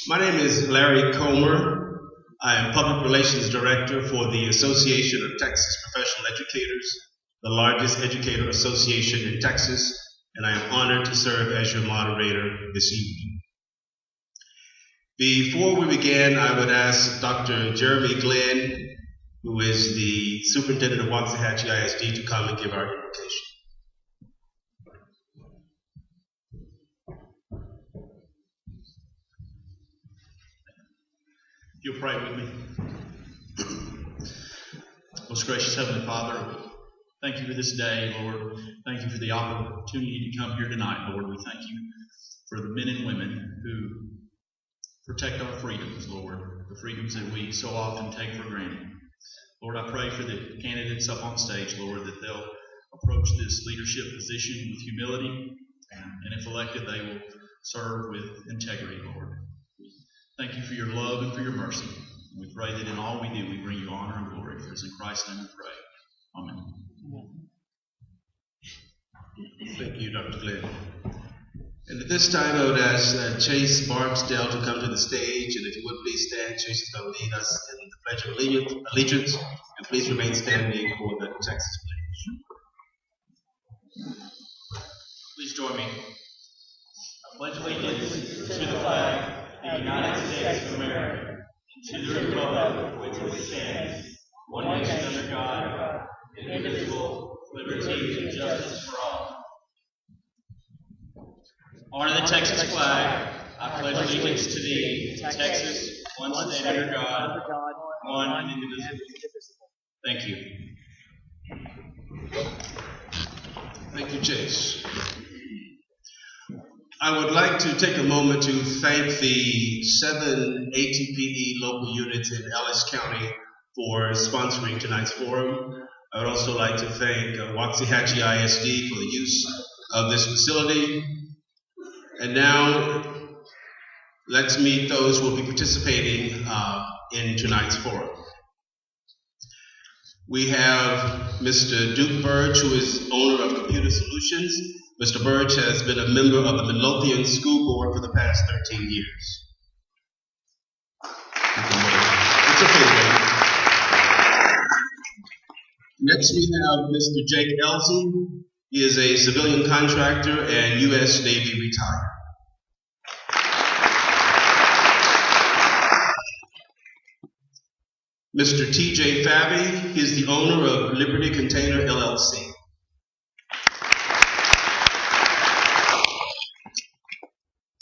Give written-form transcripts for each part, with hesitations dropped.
My name is Larry Comer. I am Public Relations Director for the Association of Texas Professional Educators, the largest educator association in Texas, and I am honored to serve as your moderator this evening. Before we begin, I would ask Dr. Jeremy Glenn, who is the Superintendent of Waxahachie ISD, to come and give our invocation. You'll pray with me. Most gracious Heavenly Father, thank you for this day, Lord. Thank you for the opportunity to come here tonight, Lord. We thank you for the men and women who protect our freedoms, Lord, the freedoms that we so often take for granted. Lord, I pray for the candidates up on stage, Lord, that they'll approach this leadership position with humility, and if elected, they will serve with integrity, Lord. Thank you for your love and for your mercy. We pray that in all we do, we bring you honor and glory. For it's in Christ's name we pray. Amen. Thank you, Dr. Glenn. And at this time, I would ask Chase Barksdale to come to the stage. And if you would please stand, Chase is going to lead us in the Pledge of Allegiance. And please remain standing for the Texas pledge. Please join me. I pledge allegiance to the flag of the United States of America, and to the republic for which it stands, one nation under God, indivisible, with liberty and justice for all. Honor the Texas flag. I pledge allegiance to thee, Texas, one state under God, one and indivisible. Thank you. Thank you, Chase. I would like to take a moment to thank the 7 ATPE local units in Ellis County for sponsoring tonight's forum. I would also like to thank Waxahachie ISD for the use of this facility. And now, let's meet those who will be participating in tonight's forum. We have Mr. Duke Burge, who is owner of Computer Solutions. Mr. Burge has been a member of the Midlothian School Board for the past 13 years. It's okay, Next, we have Mr. Jake Elsey. He is a civilian contractor and U.S. Navy retired. Mr. T.J. Fabi, he is the owner of Liberty Container LLC.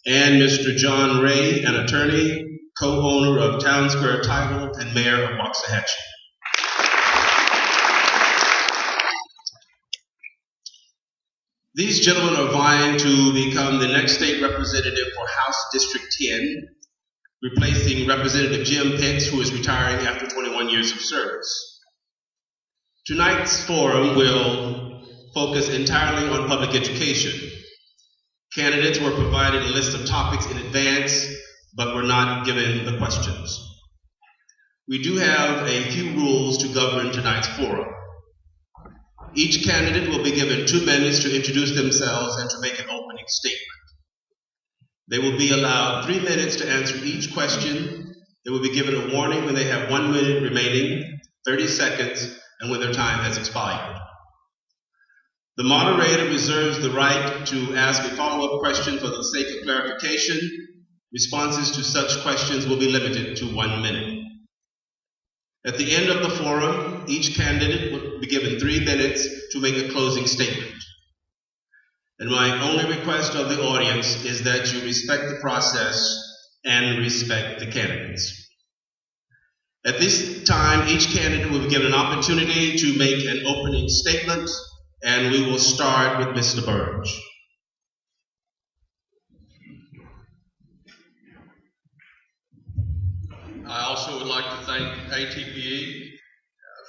And Mr. John Ray, an attorney, co-owner of Town Square Title and mayor of Waxahachie. These gentlemen are vying to become the next state representative for House District 10, replacing Representative Jim Pitts, who is retiring after 21 years of service. Tonight's forum will focus entirely on public education. Candidates were provided a list of topics in advance, but were not given the questions. We do have a few rules to govern tonight's forum. Each candidate will be given 2 minutes to introduce themselves and to make an opening statement. They will be allowed 3 minutes to answer each question. They will be given a warning when they have 1 minute remaining, 30 seconds, and when their time has expired. The moderator reserves the right to ask a follow-up question for the sake of clarification. Responses to such questions will be limited to 1 minute. At the end of the forum, each candidate will be given 3 minutes to make a closing statement. And my only request of the audience is that you respect the process and respect the candidates. At this time, each candidate will be given an opportunity to make an opening statement, and we will start with Mr. Burge. I also would like to thank ATPE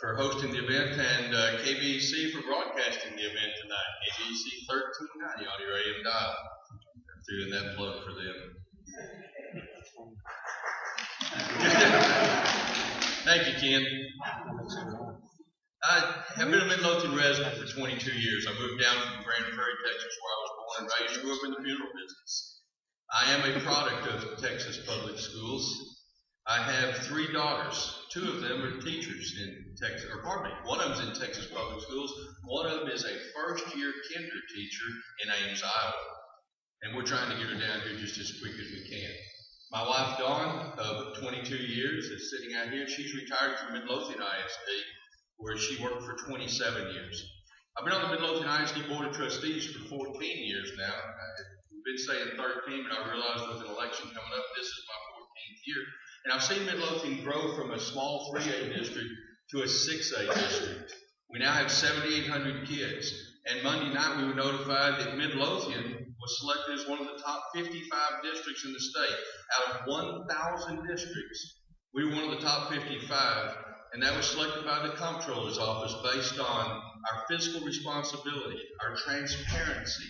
for hosting the event and KBC for broadcasting the event tonight. KBC 1390 on your AM dial. Doing that plug for them. Thank you, Ken. I have been a Midlothian resident for 22 years. I moved down from Grand Prairie, Texas, where I was born and raised. Grew up in the funeral business. I am a product of Texas Public Schools. I have 3 daughters. 2 of them are teachers in Texas, or pardon me, one of them is in Texas Public Schools. One of them is a first-year kinder teacher in Ames, Iowa. And we're trying to get her down here just as quick as we can. My wife, Dawn, of 22 years, is sitting out here. She's retired from Midlothian ISD, where she worked for 27 years. I've been on the Midlothian ISD Board of Trustees for 14 years now. We've been saying 13, but I realized with an election coming up, this is my 14th year. And I've seen Midlothian grow from a small 3A district to a 6A district. We now have 7,800 kids. And Monday night we were notified that Midlothian was selected as one of the top 55 districts in the state. Out of 1,000 districts, we were one of the top 55, and that was selected by the Comptroller's Office based on our fiscal responsibility, our transparency,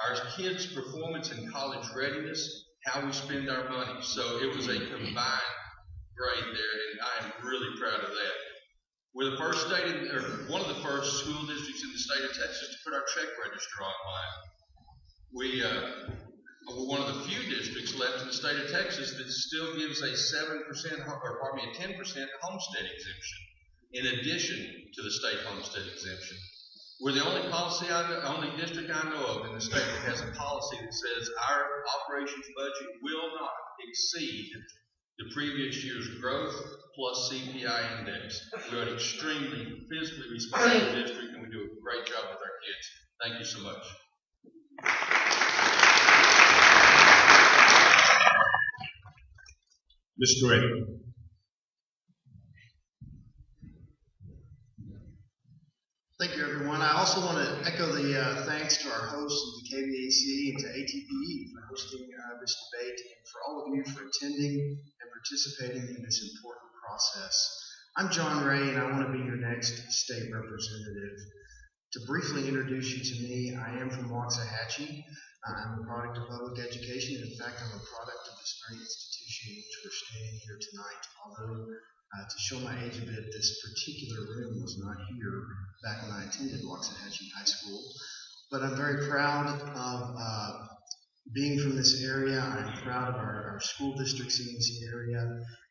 our kids' performance and college readiness, how we spend our money. So it was a combined grade there, and I am really proud of that. We're the first state, or one of the first school districts in the state of Texas to put our check register online. We're one of the few districts left in the state of Texas that still gives a 10% homestead exemption, in addition to the state homestead exemption. We're the only district I know of in the state that has a policy that says our operations budget will not exceed the previous year's growth plus CPI index. We're an extremely fiscally responsible district, and we do a great job with our kids. Thank you so much. Mr. Gray. Thank you, everyone. I also want to echo the thanks to our hosts of the KBAC and to ATPE for hosting this debate, and for all of you for attending and participating in this important process. I'm John Ray, and I want to be your next state representative. To briefly introduce you to me, I am from Waxahachie. I'm a product of public education, and in fact, I'm a product of this very institution in which we're standing here tonight. Although, to show my age a bit, this particular room was not here back when I attended Waxahachie High School. But I'm very proud of being from this area. I'm proud of our school districts in this area.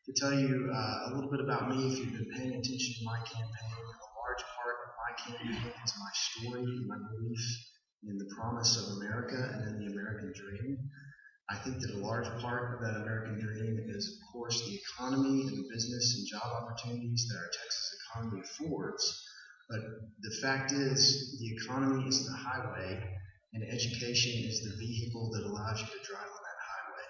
To tell you a little bit about me, if you've been paying attention to my campaign, a large part of my campaign is my story and my belief in the promise of America and in the American dream. I think that a large part of that American dream is, of course, the economy and the business and job opportunities that our Texas economy affords. But the fact is, the economy is the highway, and education is the vehicle that allows you to drive on that highway.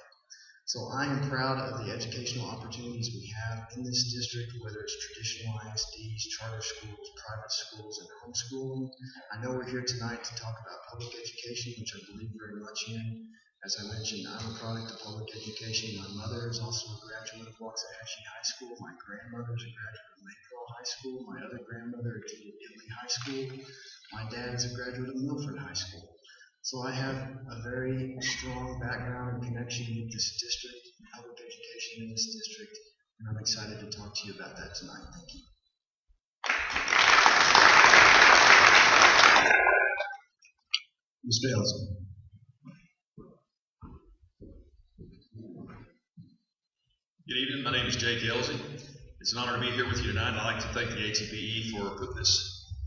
So I am proud of the educational opportunities we have in this district, whether it's traditional ISDs, charter schools, private schools, and homeschooling. I know we're here tonight to talk about public education, which I believe very much in. As I mentioned, I'm a product of public education. My mother is also a graduate of Waxahachie High School. My grandmother is a graduate of Lakeville High School. My other grandmother attended Italy High School. My dad is a graduate of Milford High School. So I have a very strong background and connection with this district, public education in this district, and I'm excited to talk to you about that tonight. Thank you. Mr. Ellison. Good evening. My name is Jake Elsey. It's an honor to be here with you tonight, and I'd like to thank the ATPE for putting this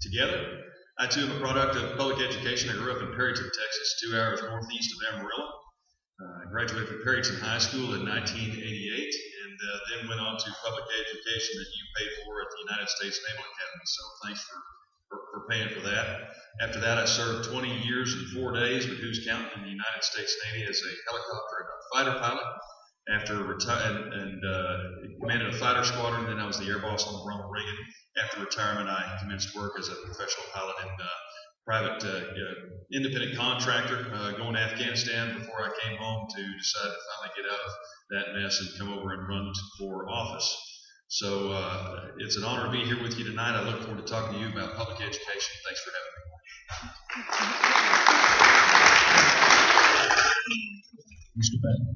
together. I, too, am a product of public education. I grew up in Perryton, Texas, 2 hours northeast of Amarillo. I graduated from Perryton High School in 1988, and then went on to public education that you paid for at the United States Naval Academy. So thanks for paying for that. After that, I served 20 years and 4 days, but who's counting, in the United States Navy as a helicopter and a fighter pilot. After retiring and commanded a fighter squadron, then I was the air boss on the Ronald Reagan. After retirement, I commenced work as a professional pilot and private independent contractor going to Afghanistan before I came home to decide to finally get out of that mess and come over and run for office. So it's an honor to be here with you tonight. I look forward to talking to you about public education. Thanks for having me. Mr. Patton.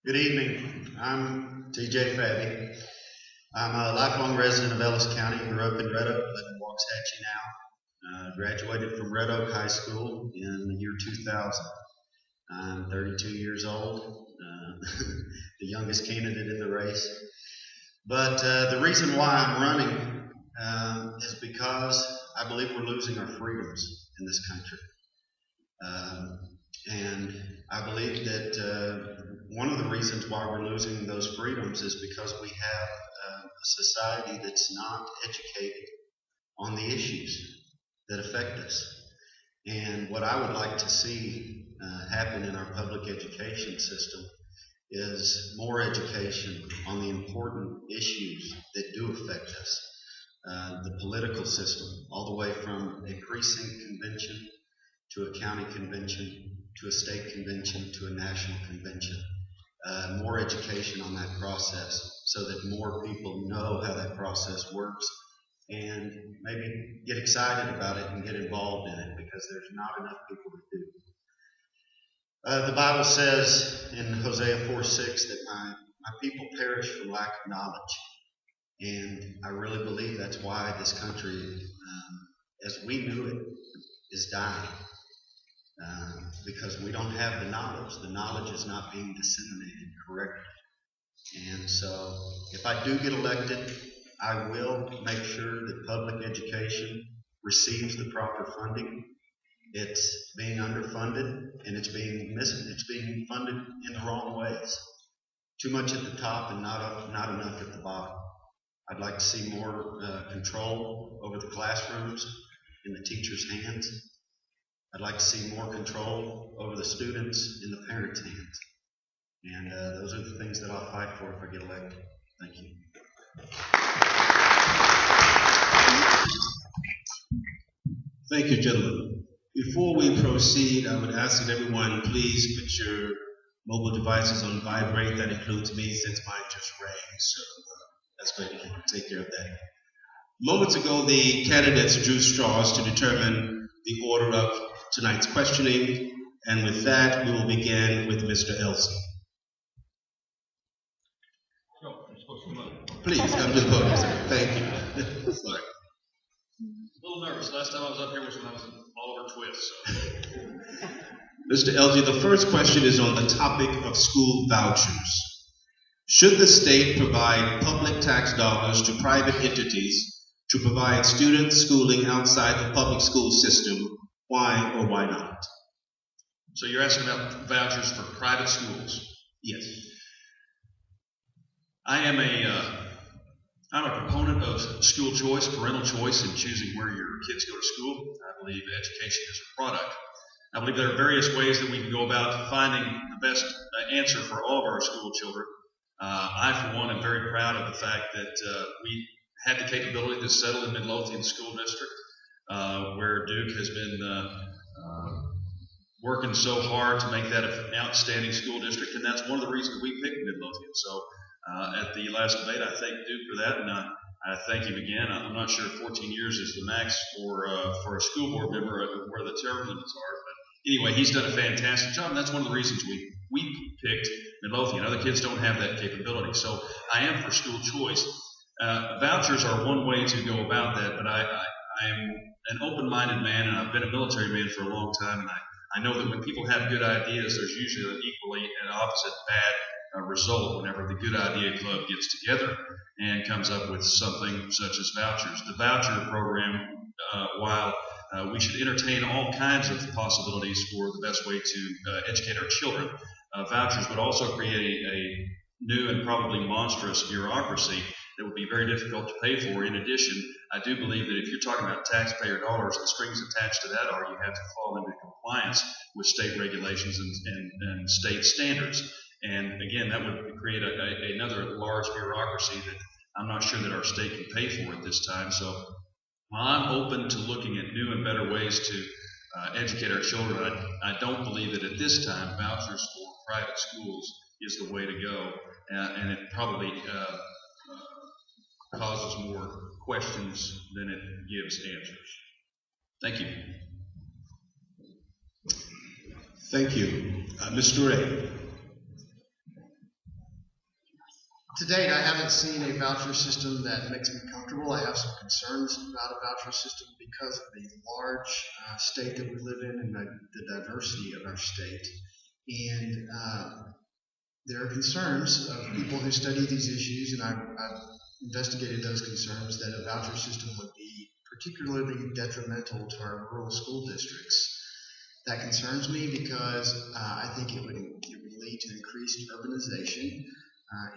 Good evening. I'm TJ Fabi. I'm a lifelong resident of Ellis County. Grew up in Red Oak, live in Waxahachie now. graduated from Red Oak High School in the year 2000. I'm 32 years old, the youngest candidate in the race. But the reason why I'm running is because I believe we're losing our freedoms in this country. And I believe that one of the reasons why we're losing those freedoms is because we have a society that's not educated on the issues that affect us. And what I would like to see happen in our public education system is more education on the important issues that do affect us. The political system, all the way from a precinct convention to a county convention to a state convention to a national convention. More education on that process so that more people know how that process works and maybe get excited about it and get involved in it, because there's not enough people that do. The Bible says in Hosea 4:6 that my people perish for lack of knowledge. And I really believe that's why this country, as we knew it, is dying. Because we don't have the knowledge. The knowledge is not being disseminated correctly. And so if I do get elected, I will make sure that public education receives the proper funding. It's being underfunded, and it's being funded in the wrong ways. Too much at the top and not enough at the bottom. I'd like to see more control over the classrooms in the teachers' hands. I'd like to see more control over the students in the parents' hands. And those are the things that I'll fight for if I get elected. Thank you. Thank you, gentlemen. Before we proceed, I would ask that everyone please put your mobile devices on vibrate. That includes me, since mine just rang. So that's great. You can take care of that. Moments ago, the candidates drew straws to determine the order of tonight's questioning. And with that, we will begin with Mr. Elsie. Please, come to the podium, sir. Thank you. Sorry. A little nervous. Last time I was up here was when I was in Oliver Twist. So. Mr. Elgie, the first question is on the topic of school vouchers. Should the state provide public tax dollars to private entities to provide student schooling outside the public school system? Why or why not? So you're asking about vouchers for private schools? Yes. I'm a proponent of school choice, parental choice in choosing where your kids go to school. I believe education is a product. I believe there are various ways that we can go about finding the best answer for all of our school children. I, for one, am very proud of the fact that we had the capability to settle in Midlothian School District, where Duke has been working so hard to make that an outstanding school district, and that's one of the reasons we picked Midlothian. So at the last debate, I thank Duke for that, and I thank him again. I'm not sure if 14 years is the max for a school board member where the term limits are, but anyway, he's done a fantastic job, and that's one of the reasons we picked Midlothian. Other kids don't have that capability, so I am for school choice. Vouchers are one way to go about that, but I am an open-minded man, and I've been a military man for a long time, and I know that when people have good ideas, there's usually an equally and opposite bad result whenever the good idea club gets together and comes up with something such as vouchers. The voucher program, while we should entertain all kinds of possibilities for the best way to educate our children, vouchers would also create a new and probably monstrous bureaucracy that would be very difficult to pay for. In addition, I do believe that if you're talking about taxpayer dollars, the strings attached to that are you have to fall into compliance with state regulations and state standards. And again, that would create another large bureaucracy that I'm not sure that our state can pay for at this time. So while I'm open to looking at new and better ways to educate our children, I don't believe that at this time vouchers for private schools is the way to go. And it probably causes more questions than it gives answers. Thank you. Thank you. Mr. Ray. To date, I haven't seen a voucher system that makes me comfortable. I have some concerns about a voucher system because of the large state that we live in and the diversity of our state. And there are concerns of people who study these issues, and I've investigated those concerns, that a voucher system would be particularly detrimental to our rural school districts. That concerns me because I think it would lead to increased urbanization.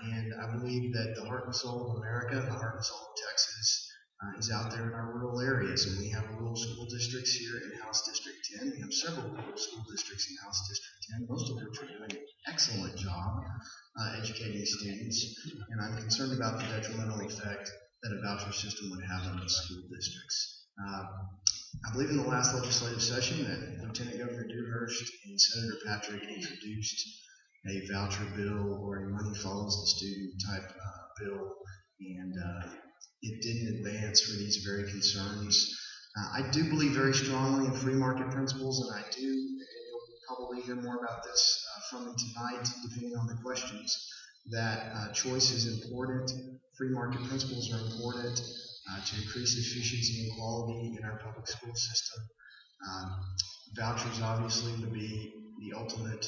And I believe that the heart and soul of America, the heart and soul of Texas, is out there in our rural areas. And we have rural school districts here in House District 10. We have several rural school districts in House District 10, most of which are doing an excellent job educating students. And I'm concerned about the detrimental effect that a voucher system would have on those school districts. I believe in the last legislative session that Lieutenant Governor Dewhurst and Senator Patrick introduced a voucher bill or a money follows the student type bill, and it didn't advance for these very concerns. I do believe very strongly in free market principles, and you'll probably hear more about this from me tonight, depending on the questions, that choice is important, free market principles are important to increase efficiency and quality in our public school system. Vouchers obviously would be the ultimate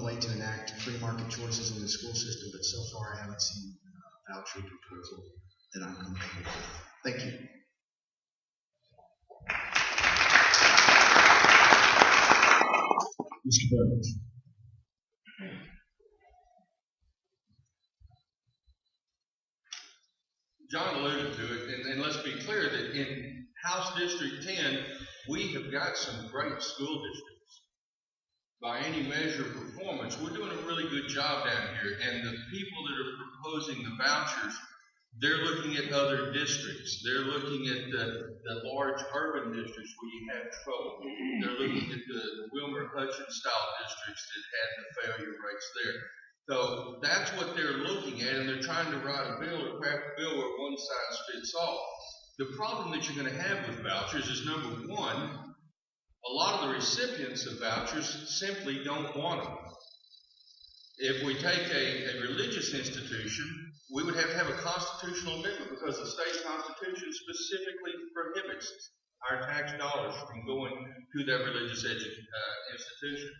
way to enact free market choices in the school system, but so far I haven't seen a voucher proposal that I'm comfortable with. Thank you. Mr. Burns. John alluded to it, and let's be clear that in House District 10, we have got some great school districts. By any measure of performance, we're doing a really good job down here, and the people that are proposing the vouchers, they're looking at other districts. They're looking at the large urban districts where you have trouble. They're looking at the Wilmer-Hutchins style districts that had the failure rates there. So that's what they're looking at, and they're trying to write a bill or craft a bill where one size fits all. The problem that you're going to have with vouchers is, number one, a lot of the recipients of vouchers simply don't want them. If we take a religious institution, we would have to have a constitutional amendment because the state constitution specifically prohibits our tax dollars from going to that religious institution.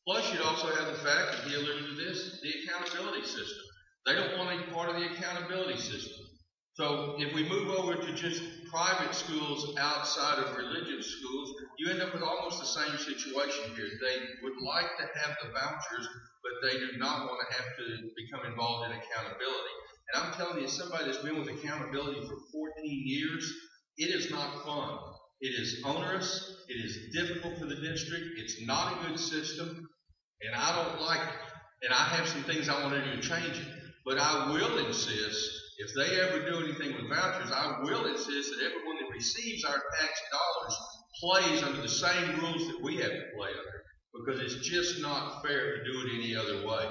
Plus, you'd also have the fact, and he alluded to this, the accountability system. They don't want any part of the accountability system. So if we move over to just private schools outside of religious schools, you end up with almost the same situation here. They would like to have the vouchers, but they do not want to have to become involved in accountability. And I'm telling you, as somebody that's been with accountability for 14 years, it is not fun. It is onerous. It is difficult for the district. It's not a good system, and I don't like it. And I have some things I want to do to change it. But I will insist, if they ever do anything with vouchers, I will insist that everyone that receives our tax dollars plays under the same rules that we have to play under, because it's just not fair to do it any other way.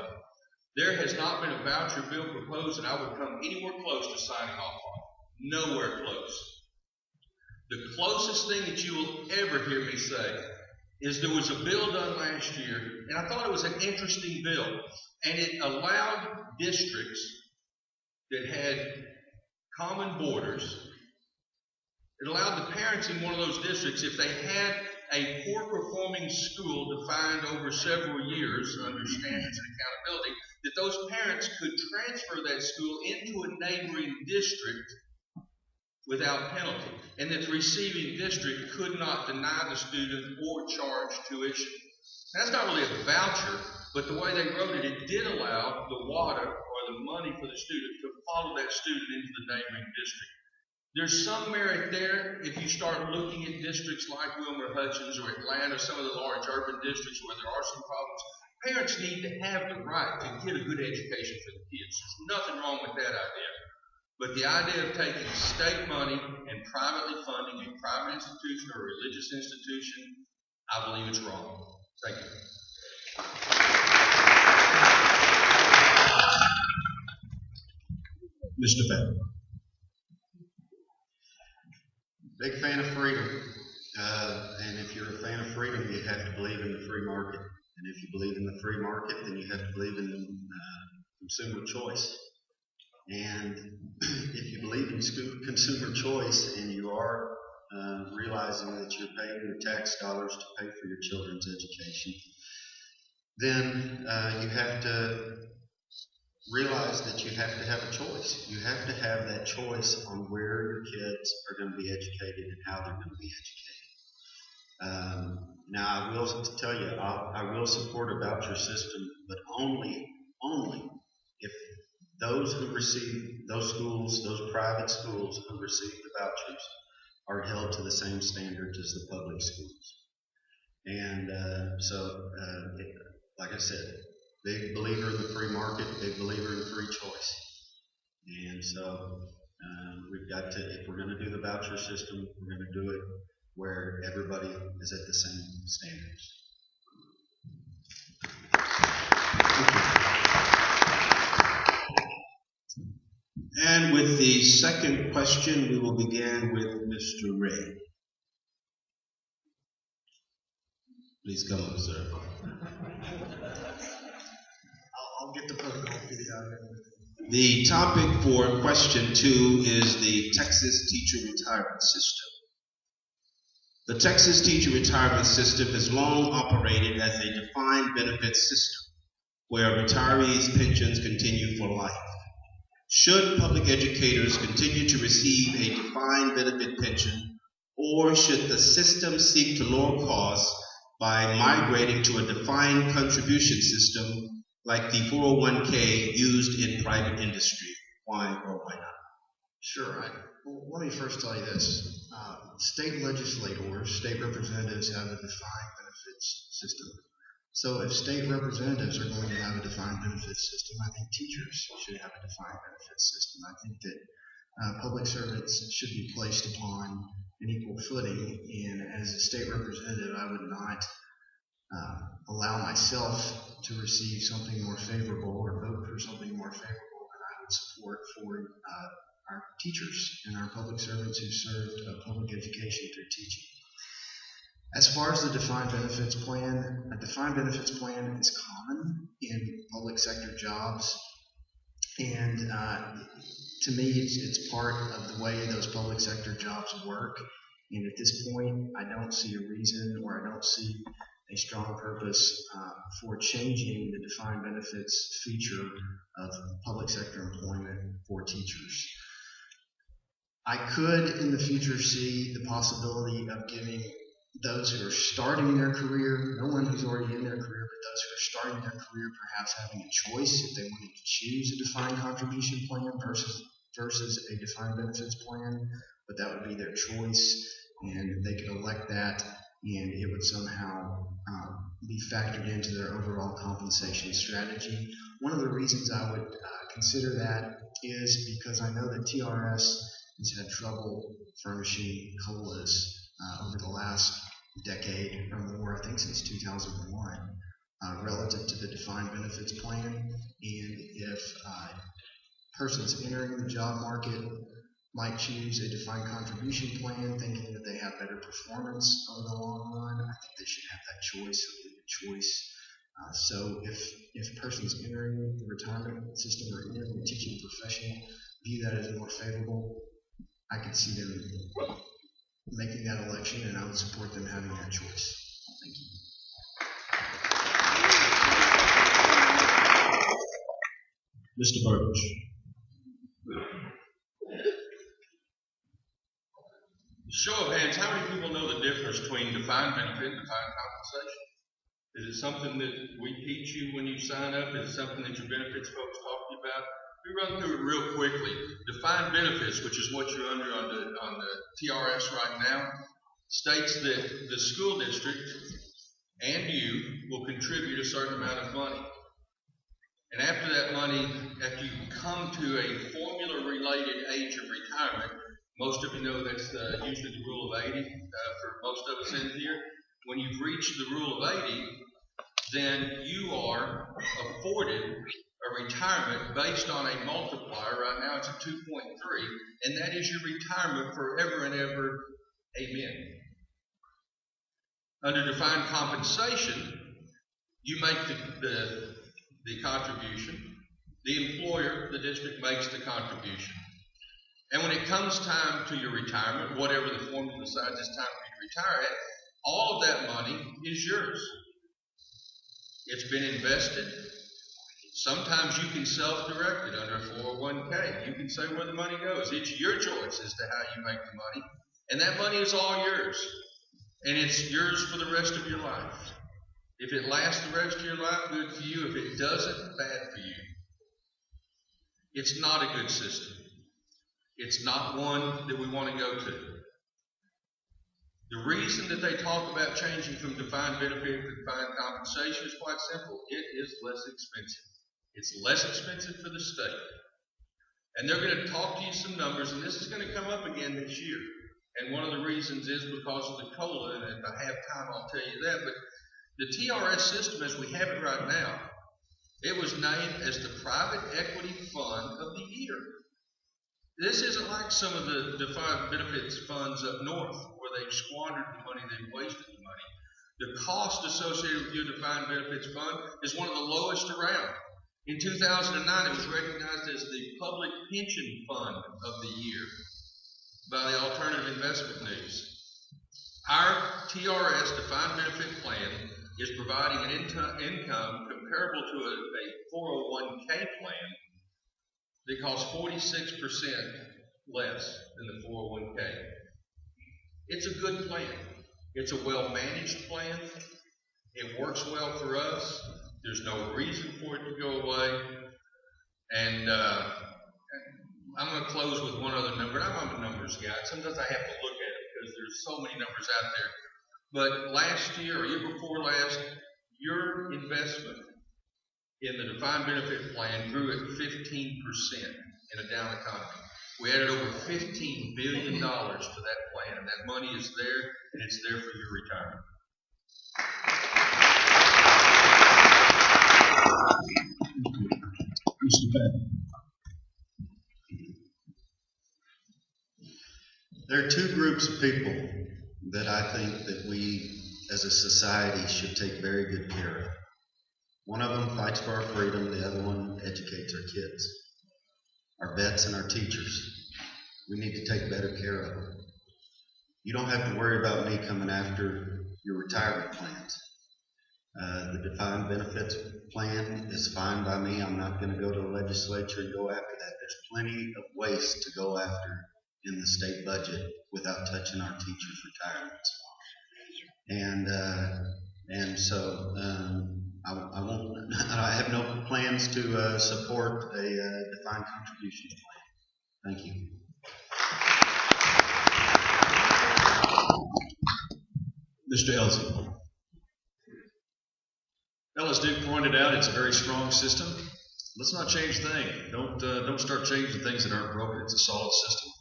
There has not been a voucher bill proposed that I would come anywhere close to signing off on. Nowhere close. The closest thing that you will ever hear me say is there was a bill done last year, and I thought it was an interesting bill, and it allowed districts that had common borders. It allowed the parents in one of those districts, if they had a poor performing school defined over several years under standards and accountability, that those parents could transfer that school into a neighboring district without penalty, and that the receiving district could not deny the student or charge tuition. That's not really a voucher, but the way they wrote it, it did allow the water or the money for the student to follow that student into the neighboring district. There's some merit there if you start looking at districts like Wilmer-Hutchins or Atlanta, some of the large urban districts where there are some problems. Parents need to have the right to get a good education for the kids. There's nothing wrong with that idea. But the idea of taking state money and privately funding a private institution or a religious institution, I believe it's wrong. Thank you. Mr. Bell. Big fan of freedom. And if you're a fan of freedom, you have to believe in the free market. And if you believe in the free market, then you have to believe in consumer choice. And if you believe in consumer choice and you are realizing that you're paying your tax dollars to pay for your children's education, then you have to realize that you have to have a choice. You have to have that choice on where your kids are going to be educated and how they're going to be educated. Now, I will tell you, I will support a voucher system, but only if those schools, those private schools who receive the vouchers are held to the same standards as the public schools. And like I said, big believer in the free market, big believer in free choice. And so we've got to, if we're going to do the voucher system, we're going to do it where everybody is at the same standards. And with the second question, we will begin with Mr. Ray. Please come up, sir. I'll get the protocol figured out. The topic for question 2 is the Texas Teacher Retirement System. The Texas Teacher Retirement System has long operated as a defined benefit system where retirees' pensions continue for life. Should public educators continue to receive a defined benefit pension, or should the system seek to lower costs by migrating to a defined contribution system like the 401k used in private industry? Why or why not? Sure. Well, let me first tell you this. State legislators, state representatives have a defined benefits system. So if state representatives are going to have a defined benefits system, I think teachers should have a defined benefits system. I think that public servants should be placed upon an equal footing, and as a state representative, I would not allow myself to receive something more favorable or vote for something more favorable than I would support for our teachers and our public servants who served public education through teaching. As far as the defined benefits plan, a defined benefits plan is common in public sector jobs, and to me, it's part of the way those public sector jobs work. And at this point, I don't see a reason, or I don't see a strong purpose for changing the defined benefits feature of public sector employment for teachers. I could in the future see the possibility of giving those who are starting their career, no one who's already in their career, but those who are starting their career perhaps having a choice if they wanted to choose a defined contribution plan versus a defined benefits plan, but that would be their choice, and they could elect that, and it would somehow be factored into their overall compensation strategy. One of the reasons I would consider that is because I know that TRS has had trouble furnishing COLAs over the last decade or more, I think since 2001, relative to the defined benefits plan. And if persons entering the job market might choose a defined contribution plan thinking that they have better performance over the long run, I think they should have that choice, a really good choice. So if persons entering the retirement system or entering the teaching profession view that as more favorable, I could see them making that election, and I would support them having that choice. Thank you. Mr. Birch. Show of hands, how many people know the difference between defined benefit and defined compensation? Is it something that we teach you when you sign up? Is it something that your benefits folks talk to you about? We run through it real quickly. Defined benefits, which is what you're under on the TRS right now, states that the school district and you will contribute a certain amount of money. And after that money, after you come to a formula-related age of retirement, most of you know that's usually the rule of 80 for most of us in here. When you've reached the rule of 80, then you are afforded a retirement based on a multiplier. Right now it's a 2.3, and that is your retirement forever and ever. Amen. Under defined compensation, you make the contribution, The employer, the district, makes the contribution. And when it comes time to your retirement, whatever the formula decides it's time for you to retire at, all of that money is yours. It's been invested. Sometimes you can self-direct it under a 401k. You can say where the money goes. It's your choice as to how you make the money. And that money is all yours. And it's yours for the rest of your life. If it lasts the rest of your life, good for you. If it doesn't, bad for you. It's not a good system. It's not one that we want to go to. The reason that they talk about changing from defined benefit to defined compensation is quite simple. It is less expensive. It's less expensive for the state. And they're going to talk to you some numbers, and this is going to come up again this year. And one of the reasons is because of the COLA, and if I have time, I'll tell you that. But the TRS system as we have it right now, it was named as the private equity fund of the year. This isn't like some of the defined benefits funds up north where they've squandered the money, they've wasted the money. The cost associated with your defined benefits fund is one of the lowest around. In 2009, it was recognized as the public pension fund of the year by the Alternative Investment News. Our TRS defined benefit plan is providing an income comparable to a 401k plan that costs 46% less than the 401k. It's a good plan. It's a well-managed plan. It works well for us. There's no reason for it to go away. And I'm going to close with one other number. I'm a numbers guy. Sometimes I have to look at it because there's so many numbers out there. But last year or year before last, your investment in the defined benefit plan grew at 15% in a down economy. We added over $15 billion to that plan, and that money is there, and it's there for your retirement. There are two groups of people that I think that we as a society should take very good care of. One of them fights for our freedom, the other one educates our kids, our vets and our teachers. We need to take better care of them. You don't have to worry about me coming after your retirement plans. The defined benefits plan is fine by me. I'm not going to go to the legislature and go after that. There's plenty of ways to go after in the state budget without touching our teachers' retirements. And so I won't. I have no plans to support a defined contributions plan. Thank you. Mr. Elsie. Well, as Duke pointed out, it's a very strong system. Let's not change a thing. Don't start changing things that aren't broken. It's a solid system.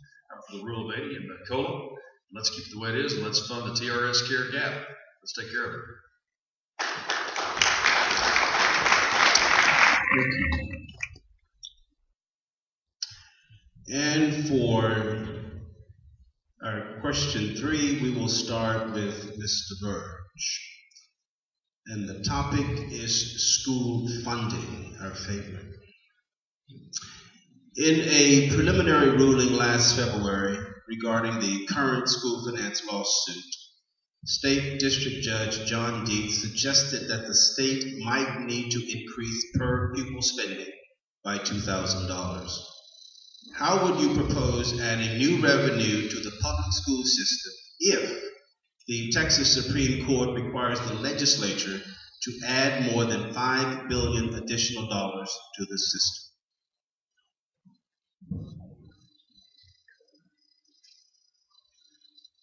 For the Rule of 80 and the COLA. Let's keep it the way it is, and let's fund the TRS care gap. Let's take care of it. And for our question 3, we will start with Mr. Burge. And the topic is school funding, our favorite. In a preliminary ruling last February regarding the current school finance lawsuit, State District Judge John Dietz suggested that the state might need to increase per pupil spending by $2,000. How would you propose adding new revenue to the public school system if the Texas Supreme Court requires the legislature to add more than $5 billion additional dollars to the system?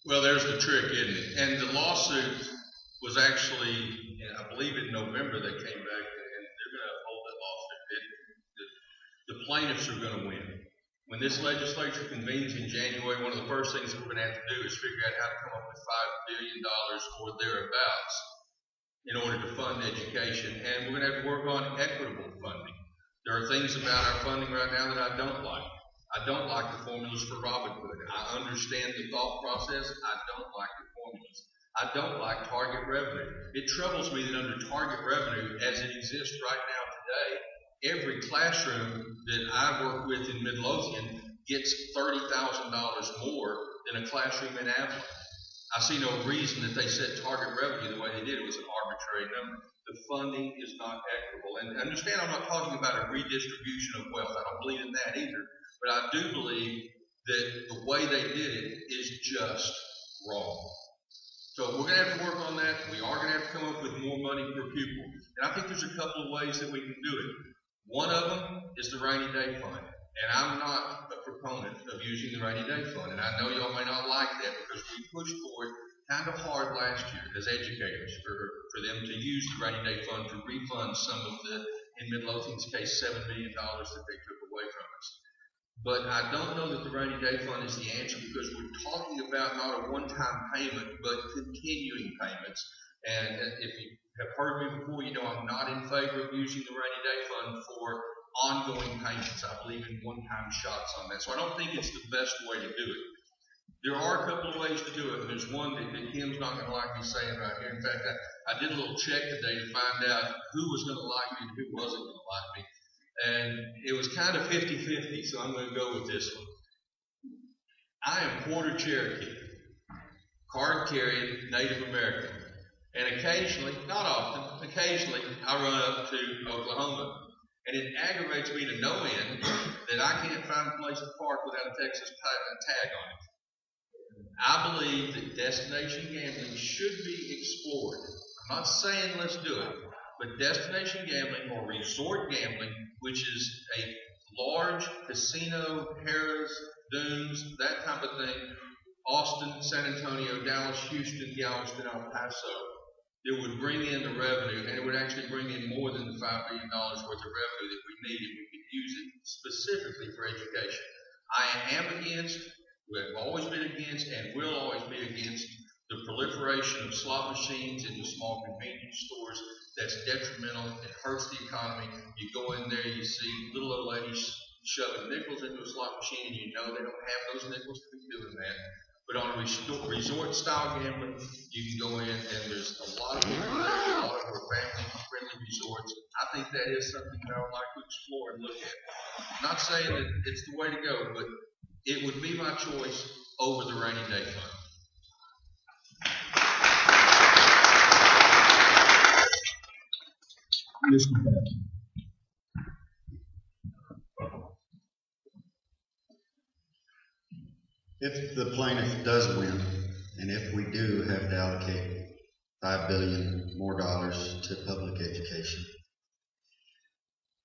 Well, there's the trick, isn't it? And the lawsuit was actually, I believe in November they came back and they're going to uphold that lawsuit. The plaintiffs are going to win. When this legislature convenes in January, one of the first things that we're going to have to do is figure out how to come up with $5 billion or thereabouts in order to fund education. And we're going to have to work on equitable funding. There are things about our funding right now that I don't like. I don't like the formulas for Robin Hood. I understand the thought process. I don't like the formulas. I don't like target revenue. It troubles me that under target revenue, as it exists right now today, every classroom that I work with in Midlothian gets $30,000 more than a classroom in Abilene. I see no reason that they set target revenue the way they did. It was an arbitrary number. The funding is not equitable. And understand, I'm not talking about a redistribution of wealth. I don't believe in that either. But I do believe that the way they did it is just wrong. So we're going to have to work on that. We are going to have to come up with more money per pupil. And I think there's a couple of ways that we can do it. One of them is the rainy day fund. And I'm not a proponent of using the rainy day fund. And I know y'all may not like that because we pushed for it kind of hard last year as educators for them to use the rainy day fund to refund some of the, in Midlothian's case, $7 million that they took away from us. But I don't know that the rainy day fund is the answer because we're talking about not a one-time payment, but continuing payments. And if you have heard me before, you know I'm not in favor of using the rainy day fund for ongoing payments. I believe in one-time shots on that. So I don't think it's the best way to do it. There are a couple of ways to do it. There's one that Kim's not going to like me saying right here. In fact, I did a little check today to find out who was going to like me and who wasn't going to like me. And it was kind of 50-50, so I'm going to go with this one. I am quarter Cherokee, card carrying Native American. And occasionally, not often, occasionally, I run up to Oklahoma. And it aggravates me to no end that I can't find a place to park without a Texas tag on it. I believe that destination gambling should be explored. I'm not saying let's do it, but destination gambling or resort gambling, which is a large casino, Harrah's, Dunes, that type of thing, Austin, San Antonio, Dallas, Houston, Galveston, El Paso, it would bring in the revenue, and it would actually bring in more than the $5 billion worth of revenue that we need, and we could use it specifically for education. I am against, we have always been against, and will always be against the proliferation of slot machines in the small convenience stores. That's detrimental. It hurts the economy. You go in there, you see little old ladies shoving nickels into a slot machine, and you know they don't have those nickels to be doing that. But on a resort-style gambling, you can go in, and there's a lot of people there, a lot of family-friendly resorts. I think that is something that I would like to explore and look at. I'm not saying that it's the way to go, but it would be my choice over the rainy day fund. If the plaintiff does win, and if we do have to allocate $5 billion more dollars to public education,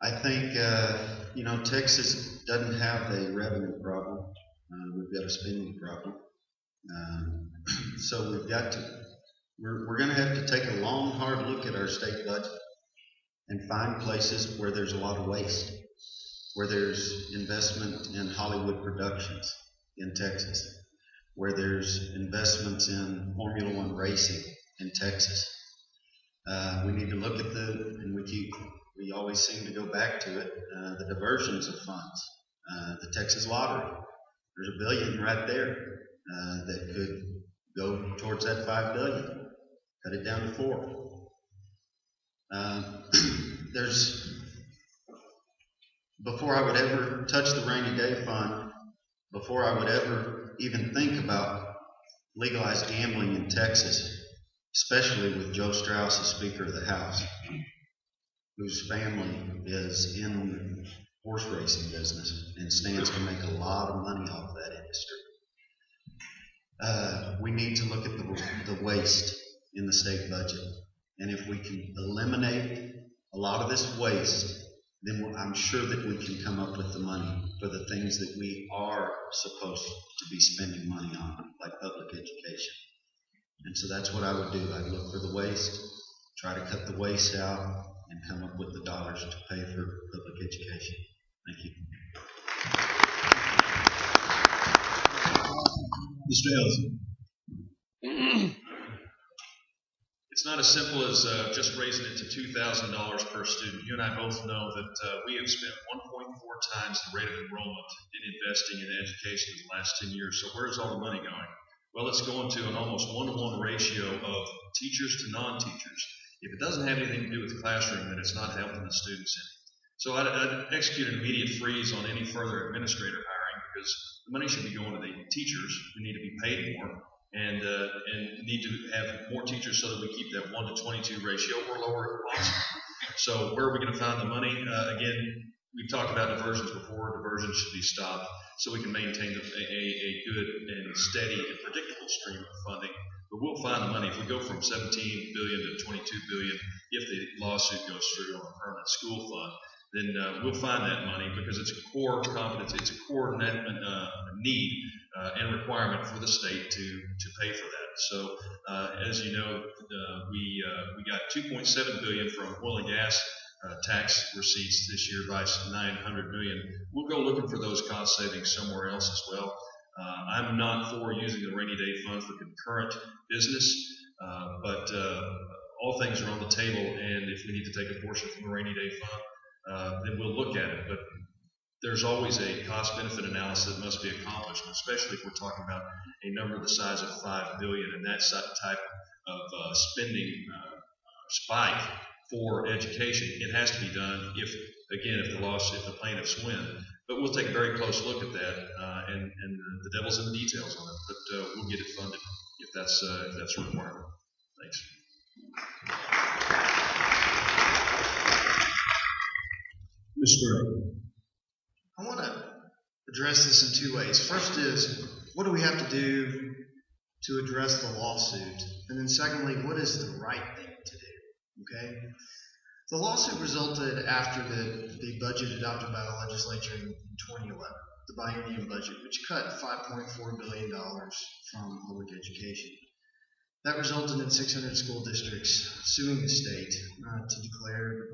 I think, Texas doesn't have a revenue problem. We've got a spending problem. So we're going to have to take a long, hard look at our state budget and find places where there's a lot of waste, where there's investment in Hollywood productions in Texas, where there's investments in Formula One racing in Texas. We need to look at we always seem to go back to it, the diversions of funds, the Texas lottery. There's $1 billion right there that could go towards that $5 billion. Cut it down to $4 billion. Before I would ever touch the rainy day fund, before I would ever even think about legalized gambling in Texas, especially with Joe Strauss as Speaker of the House, whose family is in the horse racing business and stands to make a lot of money off that industry. We need to look at the waste in the state budget. And if we can eliminate a lot of this waste, then I'm sure that we can come up with the money for the things that we are supposed to be spending money on, like public education. And so that's what I would do. I'd look for the waste, try to cut the waste out, and come up with the dollars to pay for public education. Thank you. Mr. Ellison. It's not as simple as just raising it to $2,000 per student. You and I both know that we have spent 1.4 times the rate of enrollment in investing in education in the last 10 years. So where's all the money going? Well, it's going to an almost 1-to-1 ratio of teachers to non-teachers. If it doesn't have anything to do with the classroom, then it's not helping the students any. So I'd execute an immediate freeze on any further administrator hiring because the money should be going to the teachers who need to be paid more and need to have more teachers so that we keep that 1 to 22 ratio or lower if possible. So where are we going to find the money? Again, we've talked about diversions before. Diversions should be stopped so we can maintain a good and steady and predictable stream of funding. But we'll find the money. If we go from 17 billion to 22 billion, if the lawsuit goes through on a permanent school fund, then we'll find that money because it's a core competency, it's a core need and requirement for the state to pay for that. So as you know, we got 2.7 billion from oil and gas tax receipts this year by 900 million. We'll go looking for those cost savings somewhere else as well. I'm not for using the rainy day fund for concurrent business, but all things are on the table, and if we need to take a portion from the rainy day fund, then we'll look at it. But there's always a cost-benefit analysis that must be accomplished, especially if we're talking about a number the size of $5 billion and that type of spending spike for education. It has to be done if the plaintiffs win. But we'll take a very close look at that, and the devil's in the details on it. But we'll get it funded if that's a requirement. Thanks. Mr. Gray. I want to address this in two ways. First is, what do we have to do to address the lawsuit? And then secondly, what is the right thing to do? Okay? The lawsuit resulted after the budget adopted by the legislature in 2011, the biennium budget, which cut $5.4 billion from public education. That resulted in 600 school districts suing the state to declare the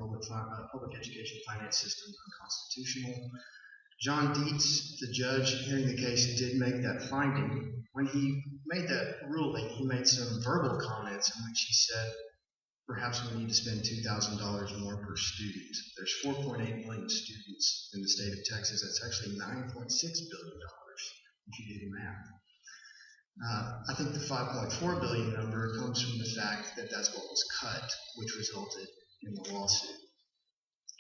public education finance system unconstitutional. John Dietz, the judge hearing the case, did make that finding. When he made that ruling, he made some verbal comments in which he said, perhaps we need to spend $2,000 more per student. There's 4.8 million students in the state of Texas. That's actually $9.6 billion if you do the math. I think the 5.4 billion number comes from the fact that that's what was cut, which resulted in the lawsuit.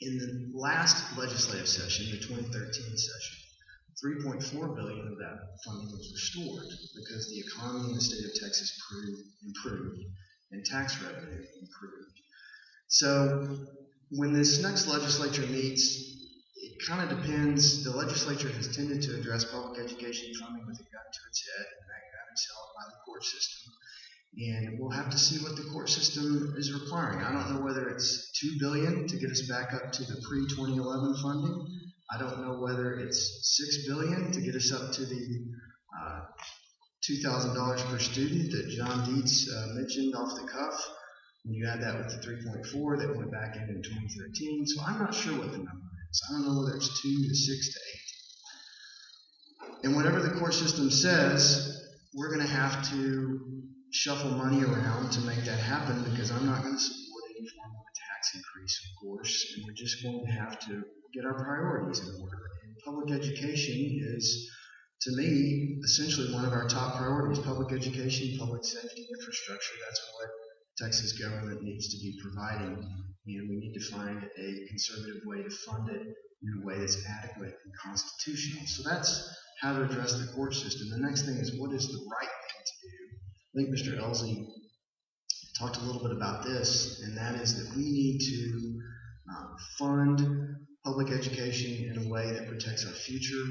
In the last legislative session, the 2013 session, 3.4 billion of that funding was restored because the economy in the state of Texas improved and tax revenue improved. So when this next legislature meets, it kind of depends. The legislature has tended to address public education funding with a gun to its head, and that gun is held by the court system. And we'll have to see what the court system is requiring. I don't know whether it's $2 billion to get us back up to the pre-2011 funding. I don't know whether it's $6 billion to get us up to the $2,000 per student that John Dietz mentioned off the cuff. When you add that with the 3.4 that went back in 2013, so I'm not sure what the number is. I don't know whether it's 2 to 6 to 8. And whatever the court system says, we're going to have to shuffle money around to make that happen, because I'm not going to support any form of a tax increase, of course, and we're just going to have to get our priorities in order. And public education is, to me, essentially one of our top priorities. Public education, public safety, infrastructure, that's what Texas government needs to be providing, and we need to find a conservative way to fund it in a way that's adequate and constitutional. So that's how to address the court system. The next thing is, what is the right thing to do? I think Mr. Elsie talked a little bit about this, and that is that we need to fund public education in a way that protects our future,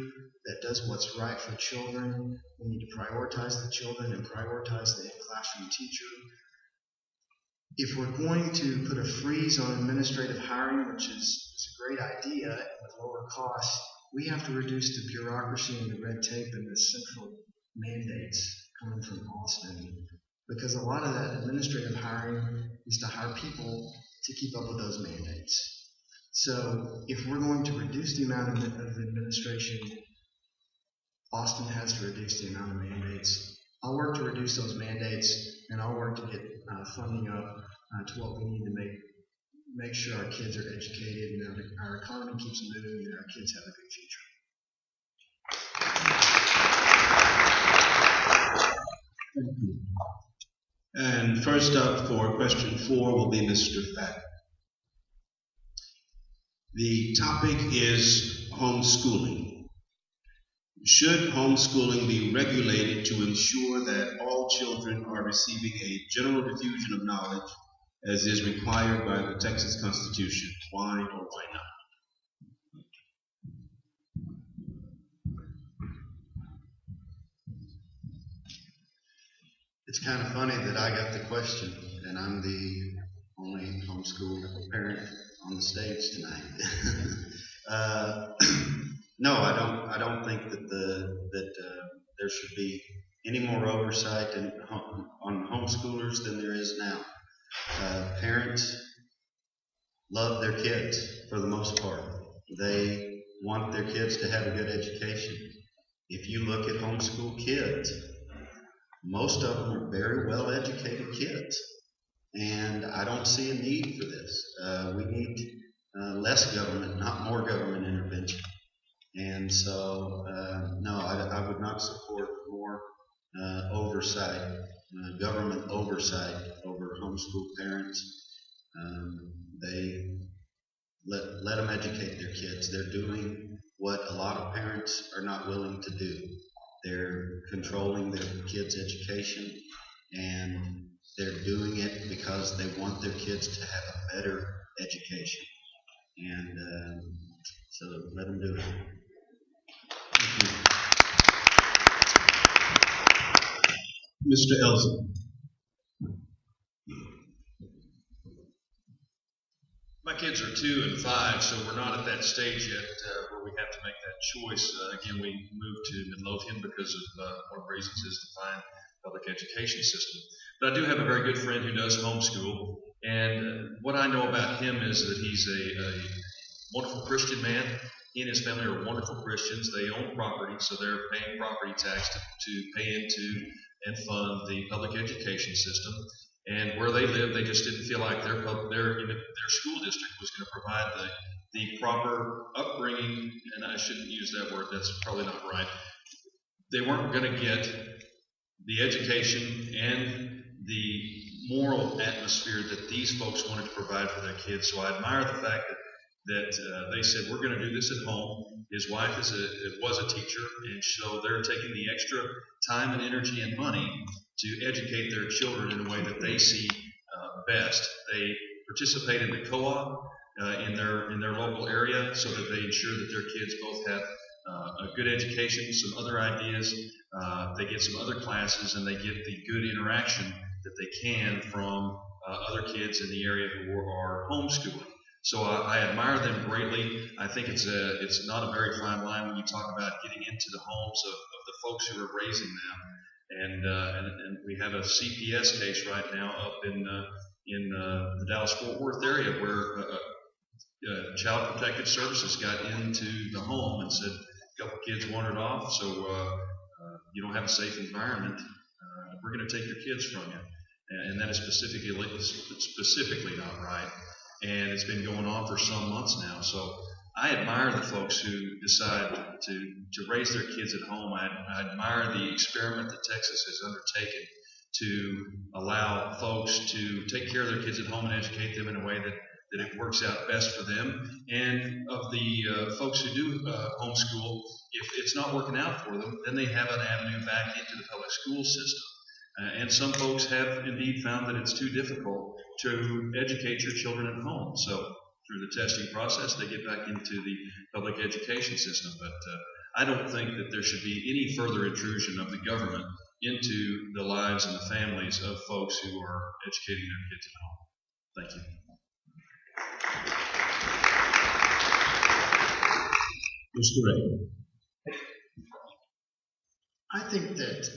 that does what's right for children. We need to prioritize the children and prioritize the in-classroom teacher. If we're going to put a freeze on administrative hiring, which is a great idea with lower costs, we have to reduce the bureaucracy and the red tape and the central mandates coming from Austin, because a lot of that administrative hiring is to hire people to keep up with those mandates. So if we're going to reduce the amount of administration, Austin has to reduce the amount of mandates. I'll work to reduce those mandates, and I'll work to get funding up to what we need to make sure our kids are educated and our economy keeps moving and our kids have a good future. Thank you. And first up for question 4 will be Mr. Fack. The topic is homeschooling. Should homeschooling be regulated to ensure that all children are receiving a general diffusion of knowledge as is required by the Texas Constitution? Why or why not? It's kind of funny that I got the question, and I'm the only homeschool parent on the stage tonight. No, I don't think that there should be any more oversight on homeschoolers than there is now. Parents love their kids for the most part. They want their kids to have a good education. If you look at homeschool kids, most of them are very well educated kids. And I don't see a need for this. We need less government, not more government intervention. And so, no, I would not support more oversight, government oversight over homeschool parents. They let them educate their kids. They're doing what a lot of parents are not willing to do. They're controlling their kids' education, and they're doing it because they want their kids to have a better education. And so let them do it. Mr. Elson. My kids are 2 and 5, so we're not at that stage yet where we have to make that choice. Again, we moved to Midlothian because of one of the reasons is to find public education system. But I do have a very good friend who does homeschool, and what I know about him is that he's a wonderful Christian man. He and his family are wonderful Christians. They own property, so they're paying property tax to pay into and fund the public education system. And where they live, they just didn't feel like their school district was going to provide the proper upbringing, and I shouldn't use that word, that's probably not right. They weren't going to get the education and the moral atmosphere that these folks wanted to provide for their kids. So I admire the fact that they said, we're going to do this at home. His wife was a teacher, and so they're taking the extra time and energy and money to educate their children in a way that they see best. They participate in the co-op in their local area so that they ensure that their kids both have a good education, some other ideas, they get some other classes, and they get the good interaction that they can from other kids in the area who are homeschooling. So I admire them greatly. I think it's not a very fine line when you talk about getting into the homes of the folks who are raising them. And we have a CPS case right now up in the Dallas-Fort Worth area where Child Protective Services got into the home and said a couple kids wandered off, so you don't have a safe environment. We're going to take your kids from you, and that is specifically not right. And it's been going on for some months now. So I admire the folks who decide to raise their kids at home. I admire the experiment that Texas has undertaken to allow folks to take care of their kids at home and educate them in a way that it works out best for them. And of the folks who do homeschool, if it's not working out for them, then they have an avenue back into the public school system. And some folks have indeed found that it's too difficult to educate your children at home. So through the testing process, they get back into the public education system. But I don't think that there should be any further intrusion of the government into the lives and the families of folks who are educating their kids at home. Thank you. Mr. Ray. I think that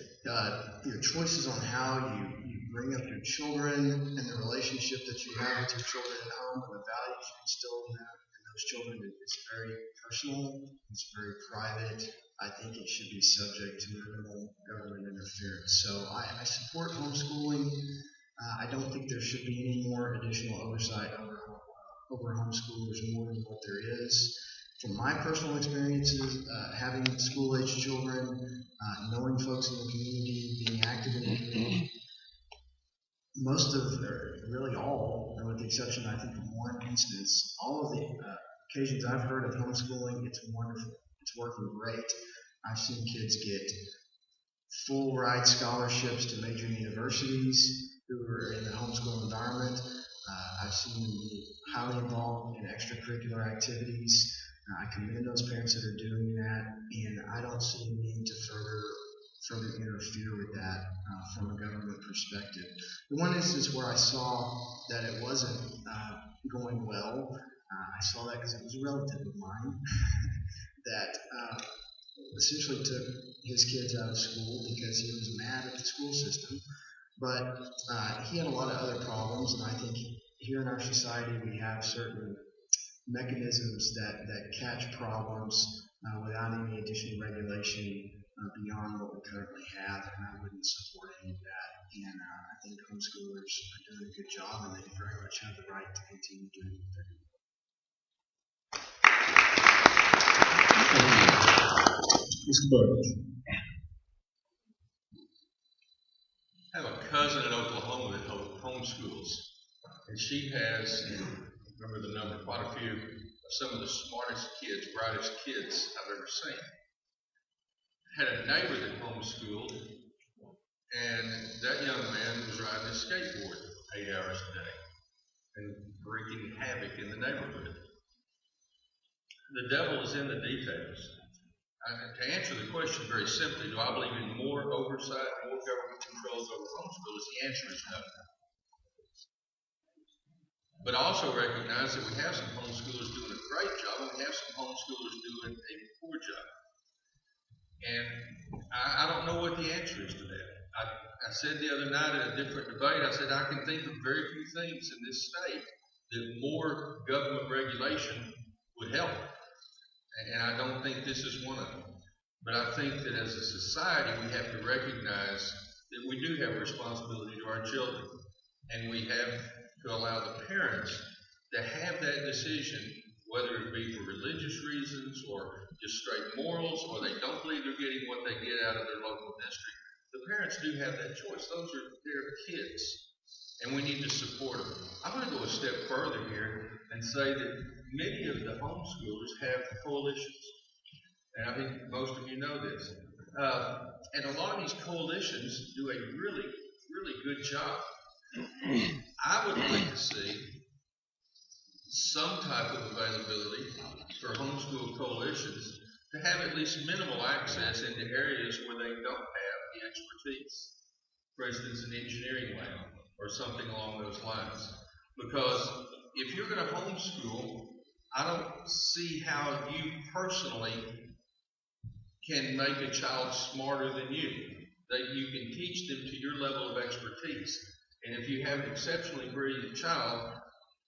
your choices on how you bring up your children and the relationship that you have with your children at home and the values you instill in those children is very personal, it's very private. I think it should be subject to minimal government interference. So I support homeschooling. I don't think there should be any more additional oversight over homeschoolers more than what there is. From my personal experiences, having school-age children, knowing folks in the community, being active in the community, most of, or really all, and with the exception, I think, of one instance, all of the occasions I've heard of homeschooling, it's wonderful. It's working great. I've seen kids get full ride scholarships to major universities who are in the homeschool environment. I've seen them be highly involved in extracurricular activities. I commend those parents that are doing that, and I don't see a need to further interfere with that from a government perspective. The one instance where I saw that it wasn't going well, I saw that because it was a relative of mine that essentially took his kids out of school because he was mad at the school system. But he had a lot of other problems, and I think here in our society we have certain mechanisms that catch problems without any additional regulation beyond what we currently have, and I wouldn't support any of that. And I think homeschoolers are doing a good job, and they very much have the right to continue doing what they're doing. Mr. Burge. I have a cousin in Oklahoma that homeschools, and she has, remember the number, quite a few of some of the smartest kids, brightest kids I've ever seen. Had a neighbor that homeschooled, and that young man was riding his skateboard 8 hours a day and wreaking havoc in the neighborhood. The devil is in the details. To answer the question very simply, do I believe in more oversight, more government controls over homeschoolers? The answer is no. But I also recognize that we have some homeschoolers doing a great job, and we have some homeschoolers doing a poor job. And I don't know what the answer is to that. I said the other night at a different debate, I said I can think of very few things in this state that more government regulation would help. And I don't think this is one of them. But I think that as a society, we have to recognize that we do have a responsibility to our children. And we have to allow the parents to have that decision, whether it be for religious reasons or just straight morals, or they don't believe they're getting what they get out of their local district. The parents do have that choice. Those are their kids. And we need to support them. I'm going to go a step further here and say that many of the homeschoolers have coalitions. And I think most of you know this. And a lot of these coalitions do a really, really good job. I would like to see some type of availability for homeschool coalitions to have at least minimal access into areas where they don't have the expertise. For instance, an engineering lab or something along those lines. Because if you're going to homeschool, I don't see how you personally can make a child smarter than you. That you can teach them to your level of expertise. And if you have an exceptionally brilliant child,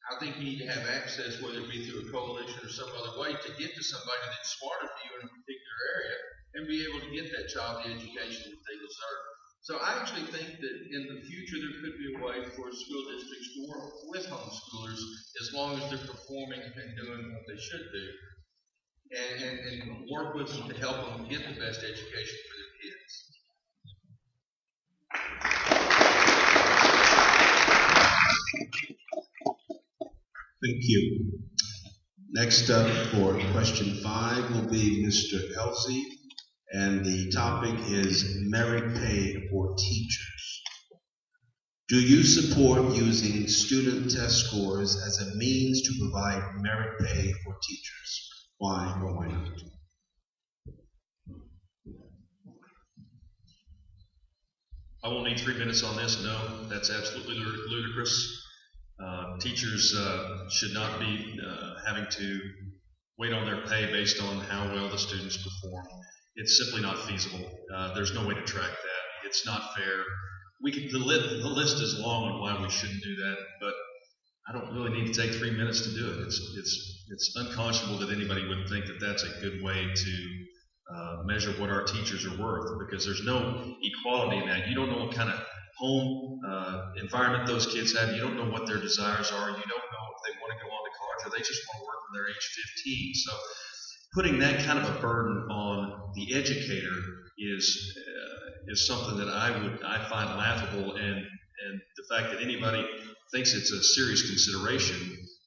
I think you need to have access, whether it be through a coalition or some other way, to get to somebody that's smarter than you in a particular area and be able to get that child the education that they deserve. So I actually think that in the future there could be a way for school districts to work with homeschoolers as long as they're performing and doing what they should do, and work with them to help them get the best education for their kids. Thank you. Next up for question 5 will be Mr. Elsie, and the topic is merit pay for teachers. Do you support using student test scores as a means to provide merit pay for teachers? Why or why not? I won't need 3 minutes on this. No, that's absolutely ludicrous. Teachers should not be having to wait on their pay based on how well the students perform. It's simply not feasible. There's no way to track that. It's not fair. The list is long on why we shouldn't do that, but I don't really need to take 3 minutes to do it. It's unconscionable that anybody would think that that's a good way to measure what our teachers are worth, because there's no equality in that. You don't know what kind of home environment those kids have. You don't know what their desires are. You don't know if they want to go on to college or they just want to work when they're age 15. So putting that kind of a burden on the educator is something that I find laughable, and the fact that anybody thinks it's a serious consideration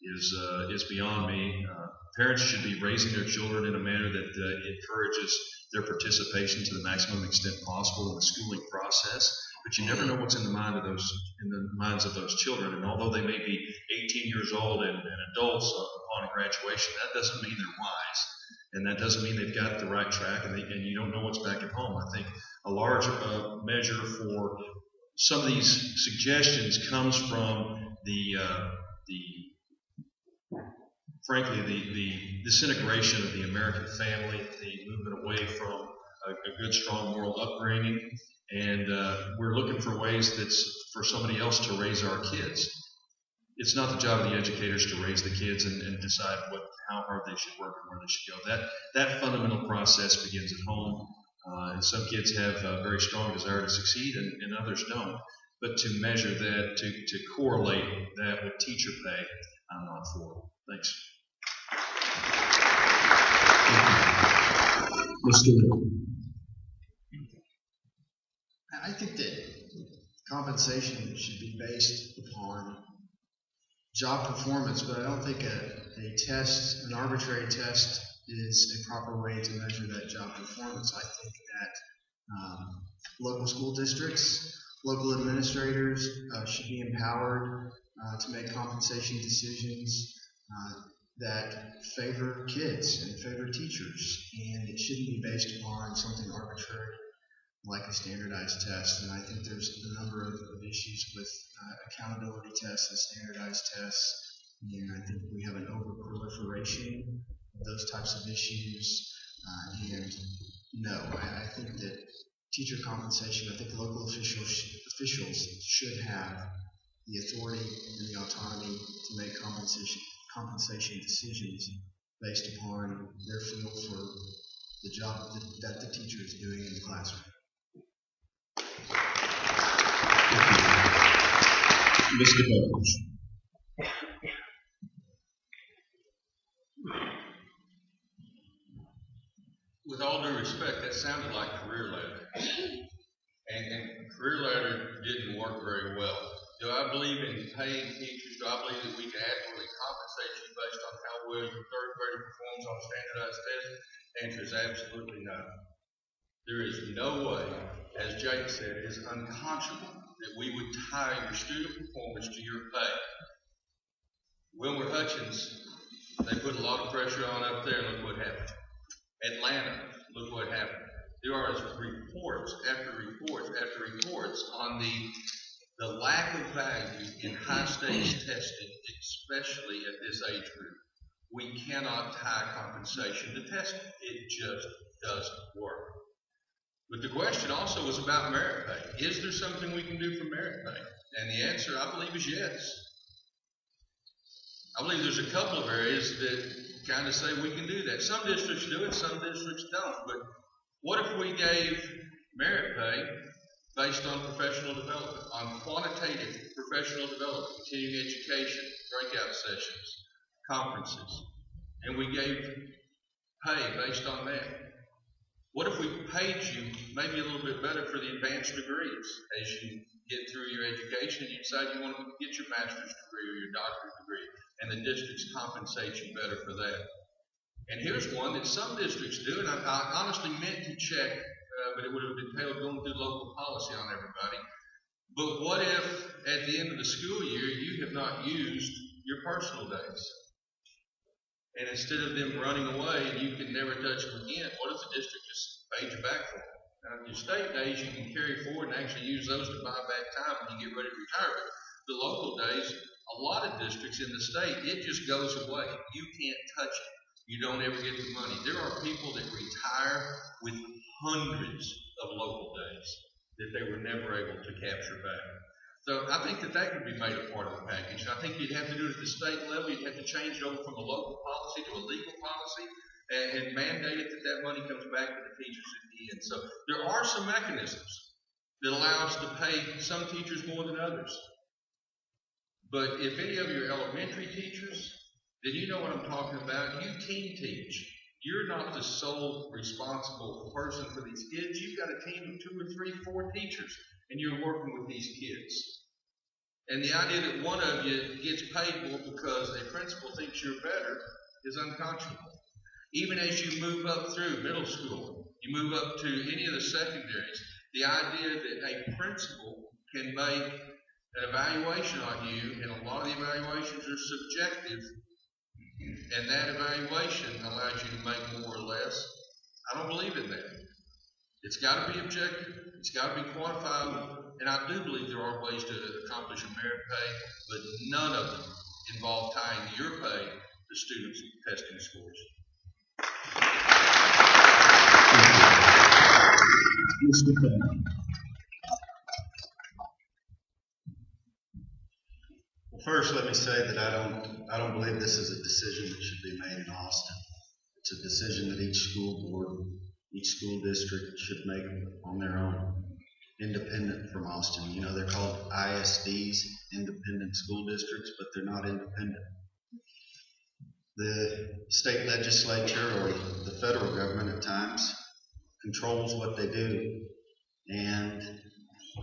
is beyond me. Parents should be raising their children in a manner that encourages their participation to the maximum extent possible in the schooling process. But you never know what's in the minds of those children. And although they may be 18 years old and adults upon graduation, that doesn't mean they're wise, and that doesn't mean they've got the right track, and you don't know what's back at home. I think a large measure for some of these suggestions comes from frankly, the disintegration of the American family, the movement away from a good, strong moral upbringing, and we're looking for ways that's for somebody else to raise our kids. It's not the job of the educators to raise the kids and decide how hard they should work and where they should go. That fundamental process begins at home, and some kids have a very strong desire to succeed, and others don't. But to measure that, to correlate that with teacher pay, I'm not for it. Thanks. I think that compensation should be based upon job performance, but I don't think an arbitrary test is a proper way to measure that job performance. I think that local school districts, local administrators should be empowered to make compensation decisions that favor kids and favor teachers, and it shouldn't be based upon something arbitrary like a standardized test. And I think there's a number of issues with accountability tests and standardized tests, and I think we have an over-proliferation of those types of issues. And no, I think that teacher compensation, I think local officials should have the authority and the autonomy to make compensation decisions based upon their feel for the job that the teacher is doing in the classroom. Mr. Burns. With all due respect, that sounded like career ladder. And career ladder didn't work very well. Do I believe in paying teachers? Do I believe that we can adequately compensate you based on how well your third grader performs on a standardized test? The answer is absolutely no. There is no way, as Jake said, it is unconscionable that we would tie your student performance to your pay. Wilmer Hutchins, they put a lot of pressure on up there, and look what happened. Atlanta, look what happened. There are reports after reports after reports on the lack of value in high-stakes testing, especially at this age group. We cannot tie compensation to testing. It just doesn't work. But the question also was about merit pay. Is there something we can do for merit pay? And the answer, I believe, is yes. I believe there's a couple of areas that kind of say we can do that. Some districts do it, some districts don't. But what if we gave merit pay based on professional development, on quantitative professional development, continuing education, breakout sessions, conferences, and we gave pay based on that? What if we paid you maybe a little bit better for the advanced degrees as you get through your education and you decide you want to get your master's degree or your doctorate degree, and the districts compensate you better for that? And here's one that some districts do, and I honestly meant to check, but it would have entailed going through local policy on everybody. But what if at the end of the school year you have not used your personal days? And instead of them running away and you can never touch them again, what if the district just paid you back for them? Now, your state days you can carry forward and actually use those to buy back time when you get ready to retire. But the local days, a lot of districts in the state, it just goes away. You can't touch it. You don't ever get the money. There are people that retire with hundreds of local days that they were never able to capture back. So I think that could be made a part of the package. I think you'd have to do it at the state level. You'd have to change it over from a local policy to a legal policy and mandate it that money comes back to the teachers at the end. So there are some mechanisms that allow us to pay some teachers more than others. But if any of you are elementary teachers, then you know what I'm talking about. You team teach. You're not the sole responsible person for these kids. You've got a team of 2 or 3, 4 teachers, and you're working with these kids. And the idea that one of you gets paid more because a principal thinks you're better is unconscionable. Even as you move up through middle school, you move up to any of the secondaries, the idea that a principal can make an evaluation on you, and a lot of the evaluations are subjective, and that evaluation allows you to make more or less. I don't believe in that. It's got to be objective. It's got to be quantifiable. And I do believe there are ways to accomplish a merit pay, but none of them involve tying your pay to students' testing scores. Mr. Cole. Well, first, let me say that I don't believe this is a decision that should be made in Austin. It's a decision that each school board, each school district should make on their own, independent from Austin. You know, they're called ISDs, independent school districts, but they're not independent. The state legislature or the federal government at times controls what they do, and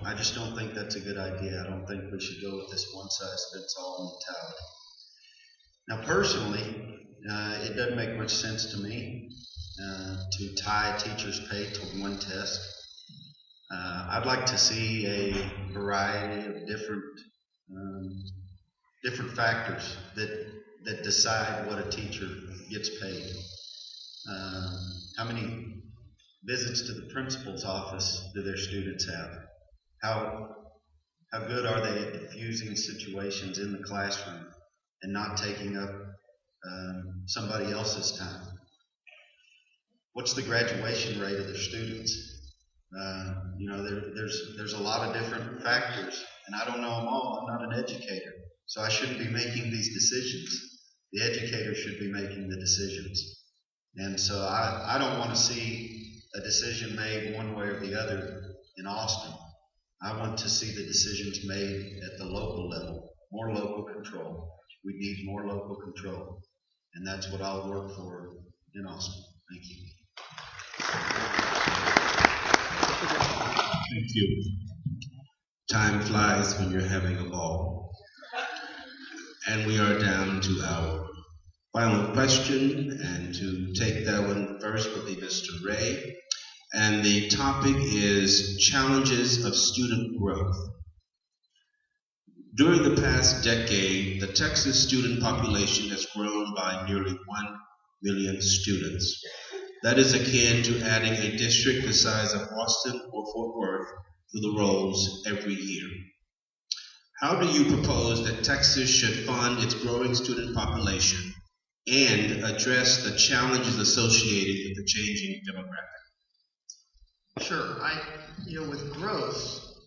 I just don't think that's a good idea. I don't think we should go with this one-size-fits-all mentality. Now, personally, it doesn't make much sense to me to tie a teacher's pay to one test. I'd like to see a variety of different factors that decide what a teacher gets paid. How many visits to the principal's office do their students have? How good are they at diffusing situations in the classroom and not taking up somebody else's time? What's the graduation rate of their students? You know, there's a lot of different factors, and I don't know them all. I'm not an educator, so I shouldn't be making these decisions. The educator should be making the decisions. And so I don't want to see a decision made one way or the other in Austin. I want to see the decisions made at the local level, more local control. We need more local control, and that's what I'll work for in Austin. Thank you. Thank you. Time flies when you're having a ball. And we are down to our final question, and to take that one first will be Mr. Ray. And the topic is challenges of student growth. During the past decade, the Texas student population has grown by nearly 1 million students. That is akin to adding a district the size of Austin or Fort Worth to the rolls every year. How do you propose that Texas should fund its growing student population and address the challenges associated with the changing demographic? Sure. With growth,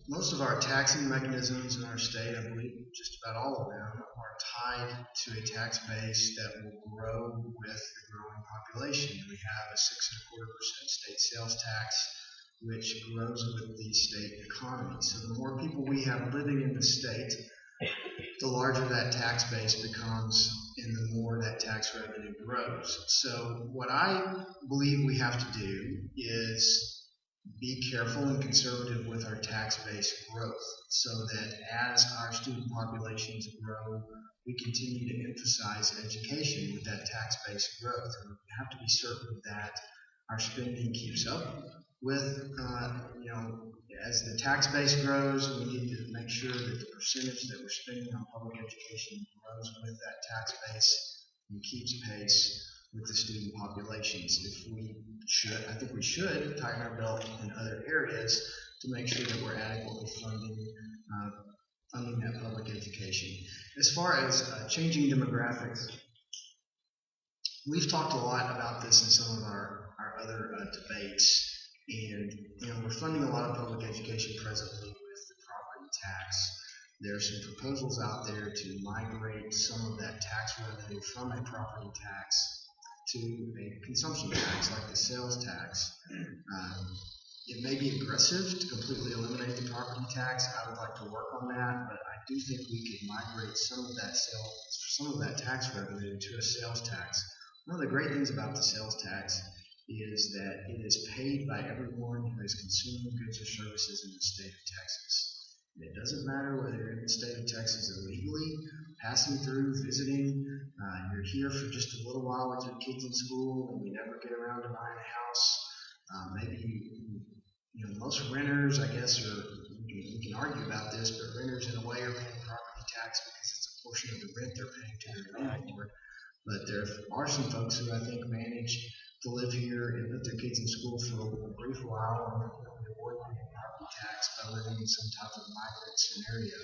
most of our taxing mechanisms in our state, I believe just about all of them, are tied to a tax base that will grow with the growing population. We have a 6.25% state sales tax, which grows with the state economy. So the more people we have living in the state, the larger that tax base becomes and the more that tax revenue grows. So what I believe we have to do is be careful and conservative with our tax base growth so that as our student populations grow, we continue to emphasize education with that tax base growth. And we have to be certain that our spending keeps up with, as the tax base grows, we need to make sure that the percentage that we're spending on public education grows with that tax base and keeps pace with the student populations. I think we should tighten our belt in other areas to make sure that we're adequately funding that public education. As far as changing demographics, we've talked a lot about this in some of our other debates, and we're funding a lot of public education presently with the property tax. There are some proposals out there to migrate some of that tax revenue from a property tax to a consumption tax like the sales tax. It may be aggressive to completely eliminate the property tax. I would like to work on that, but I do think we could migrate some of that tax revenue to a sales tax. One of the great things about the sales tax is that it is paid by everyone who is consuming goods or services in the state of Texas. It doesn't matter whether you're in the state of Texas illegally, passing through, visiting, you're here for just a little while with your kids in school and you never get around to buying a house. Maybe most renters, I guess, we can argue about this, but renters in a way are paying property tax because it's a portion of the rent they're paying to their landlord. But there are some folks who I think manage to live here and put their kids in school for a brief while and avoid paying property tax by living in some type of migrant scenario.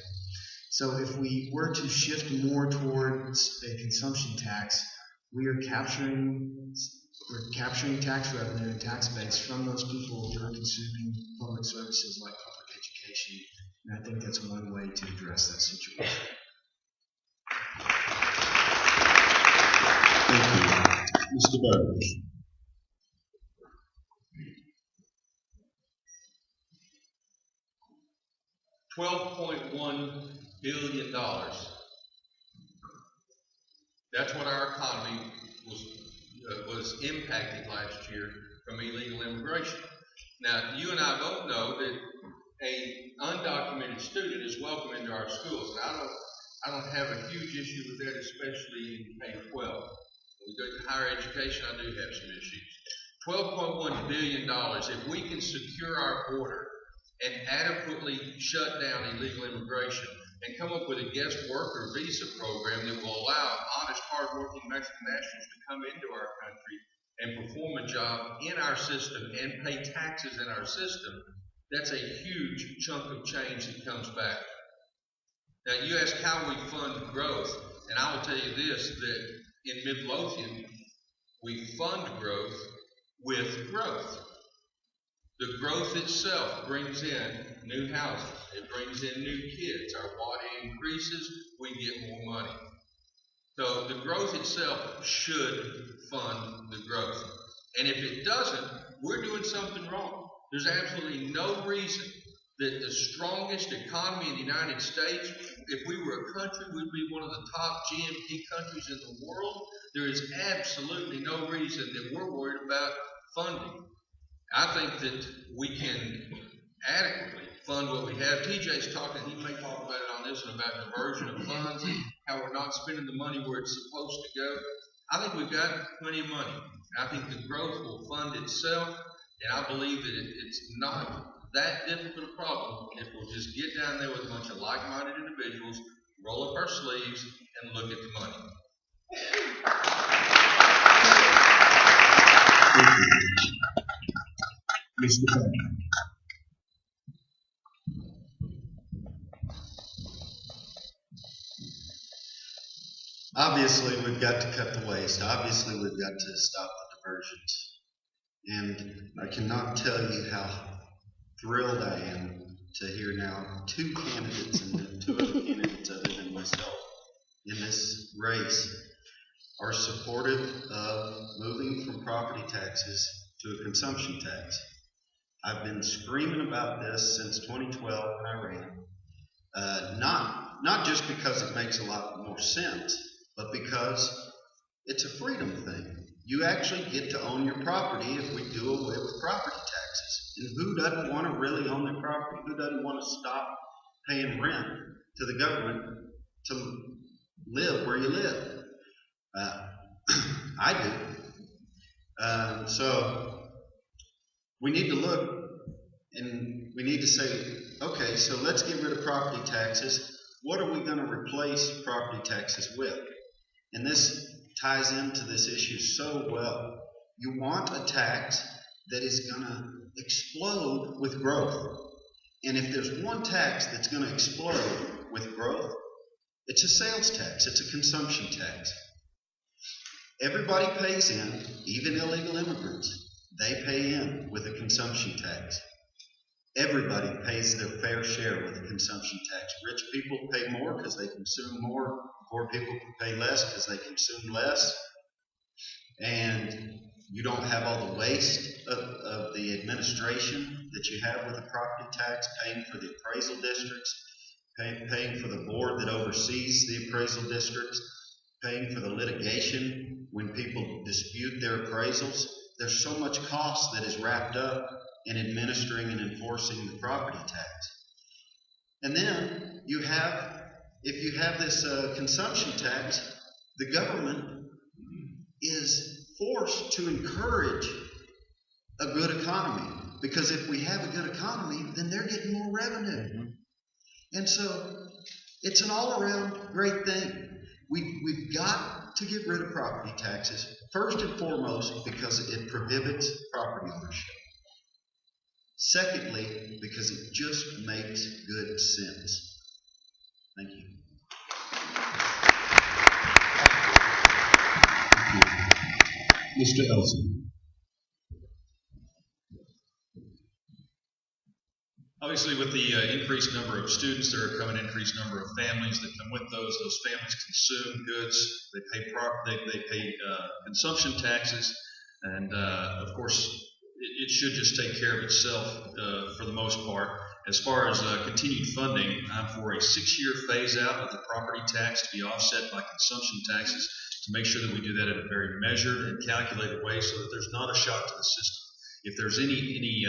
So if we were to shift more towards a consumption tax, we're capturing tax revenue and tax base from those people who are consuming public services like public education, and I think that's one way to address that situation. Thank you. Mr. Burns. $12.1 billion. That's what our economy was impacted last year from illegal immigration. Now, you and I both know that a undocumented student is welcome into our schools. And I don't have a huge issue with that, especially in K-12. When we go to higher education, I do have some issues. $12.1 billion. If we can secure our border and adequately shut down illegal immigration and come up with a guest worker visa program that will allow honest, hardworking Mexican nationals to come into our country and perform a job in our system and pay taxes in our system, that's a huge chunk of change that comes back. Now, you ask how we fund growth, and I will tell you this, that in Midlothian, we fund growth with growth. The growth itself brings in new houses. It brings in new kids. Our water increases, we get more money. So the growth itself should fund the growth. And if it doesn't, we're doing something wrong. There's absolutely no reason that the strongest economy in the United States, if we were a country, we'd be one of the top GNP countries in the world. There is absolutely no reason that we're worried about funding. I think that we can adequately fund what we have. TJ's talking, he may talk about it on this one, about diversion of funds and how we're not spending the money where it's supposed to go. I think we've got plenty of money. I think the growth will fund itself, and I believe that it's not that difficult a problem if we'll just get down there with a bunch of like-minded individuals, roll up our sleeves, and look at the money. Mr. Burns. Obviously, we've got to cut the waste. Obviously, we've got to stop the diversions. And I cannot tell you how thrilled I am to hear now two candidates and two other candidates other than myself in this race are supportive of moving from property taxes to a consumption tax. I've been screaming about this since 2012 when I ran. Not just because it makes a lot more sense, but because it's a freedom thing. You actually get to own your property if we do away with property taxes. And who doesn't want to really own their property? Who doesn't want to stop paying rent to the government to live where you live? I do. So we need to look and we need to say, okay, so let's get rid of property taxes. What are we going to replace property taxes with? And this ties into this issue so well. You want a tax that is going to explode with growth. And if there's one tax that's going to explode with growth, it's a sales tax. It's a consumption tax. Everybody pays in, even illegal immigrants. They pay in with a consumption tax. Everybody pays their fair share with a consumption tax. Rich people pay more because they consume more. Poor people pay less because they consume less. And you don't have all the waste of the administration that you have with the property tax, paying for the appraisal districts, paying for the board that oversees the appraisal districts, paying for the litigation when people dispute their appraisals. There's so much cost that is wrapped up in administering and enforcing the property tax. And then if you have this consumption tax, the government is forced to encourage a good economy. Because if we have a good economy, then they're getting more revenue. And so it's an all-around great thing. We've got to get rid of property taxes, first and foremost, because it prohibits property ownership. Secondly, because it just makes good sense. Thank you. Mr. Elson. Obviously, with the increased number of students, there are coming an increased number of families that come with those. Those families consume goods. They pay consumption taxes, and of course, it should just take care of itself for the most part. As far as continued funding, I'm for a 6-year phase out of the property tax to be offset by consumption taxes, to make sure that we do that in a very measured and calculated way, so that there's not a shock to the system. If there's any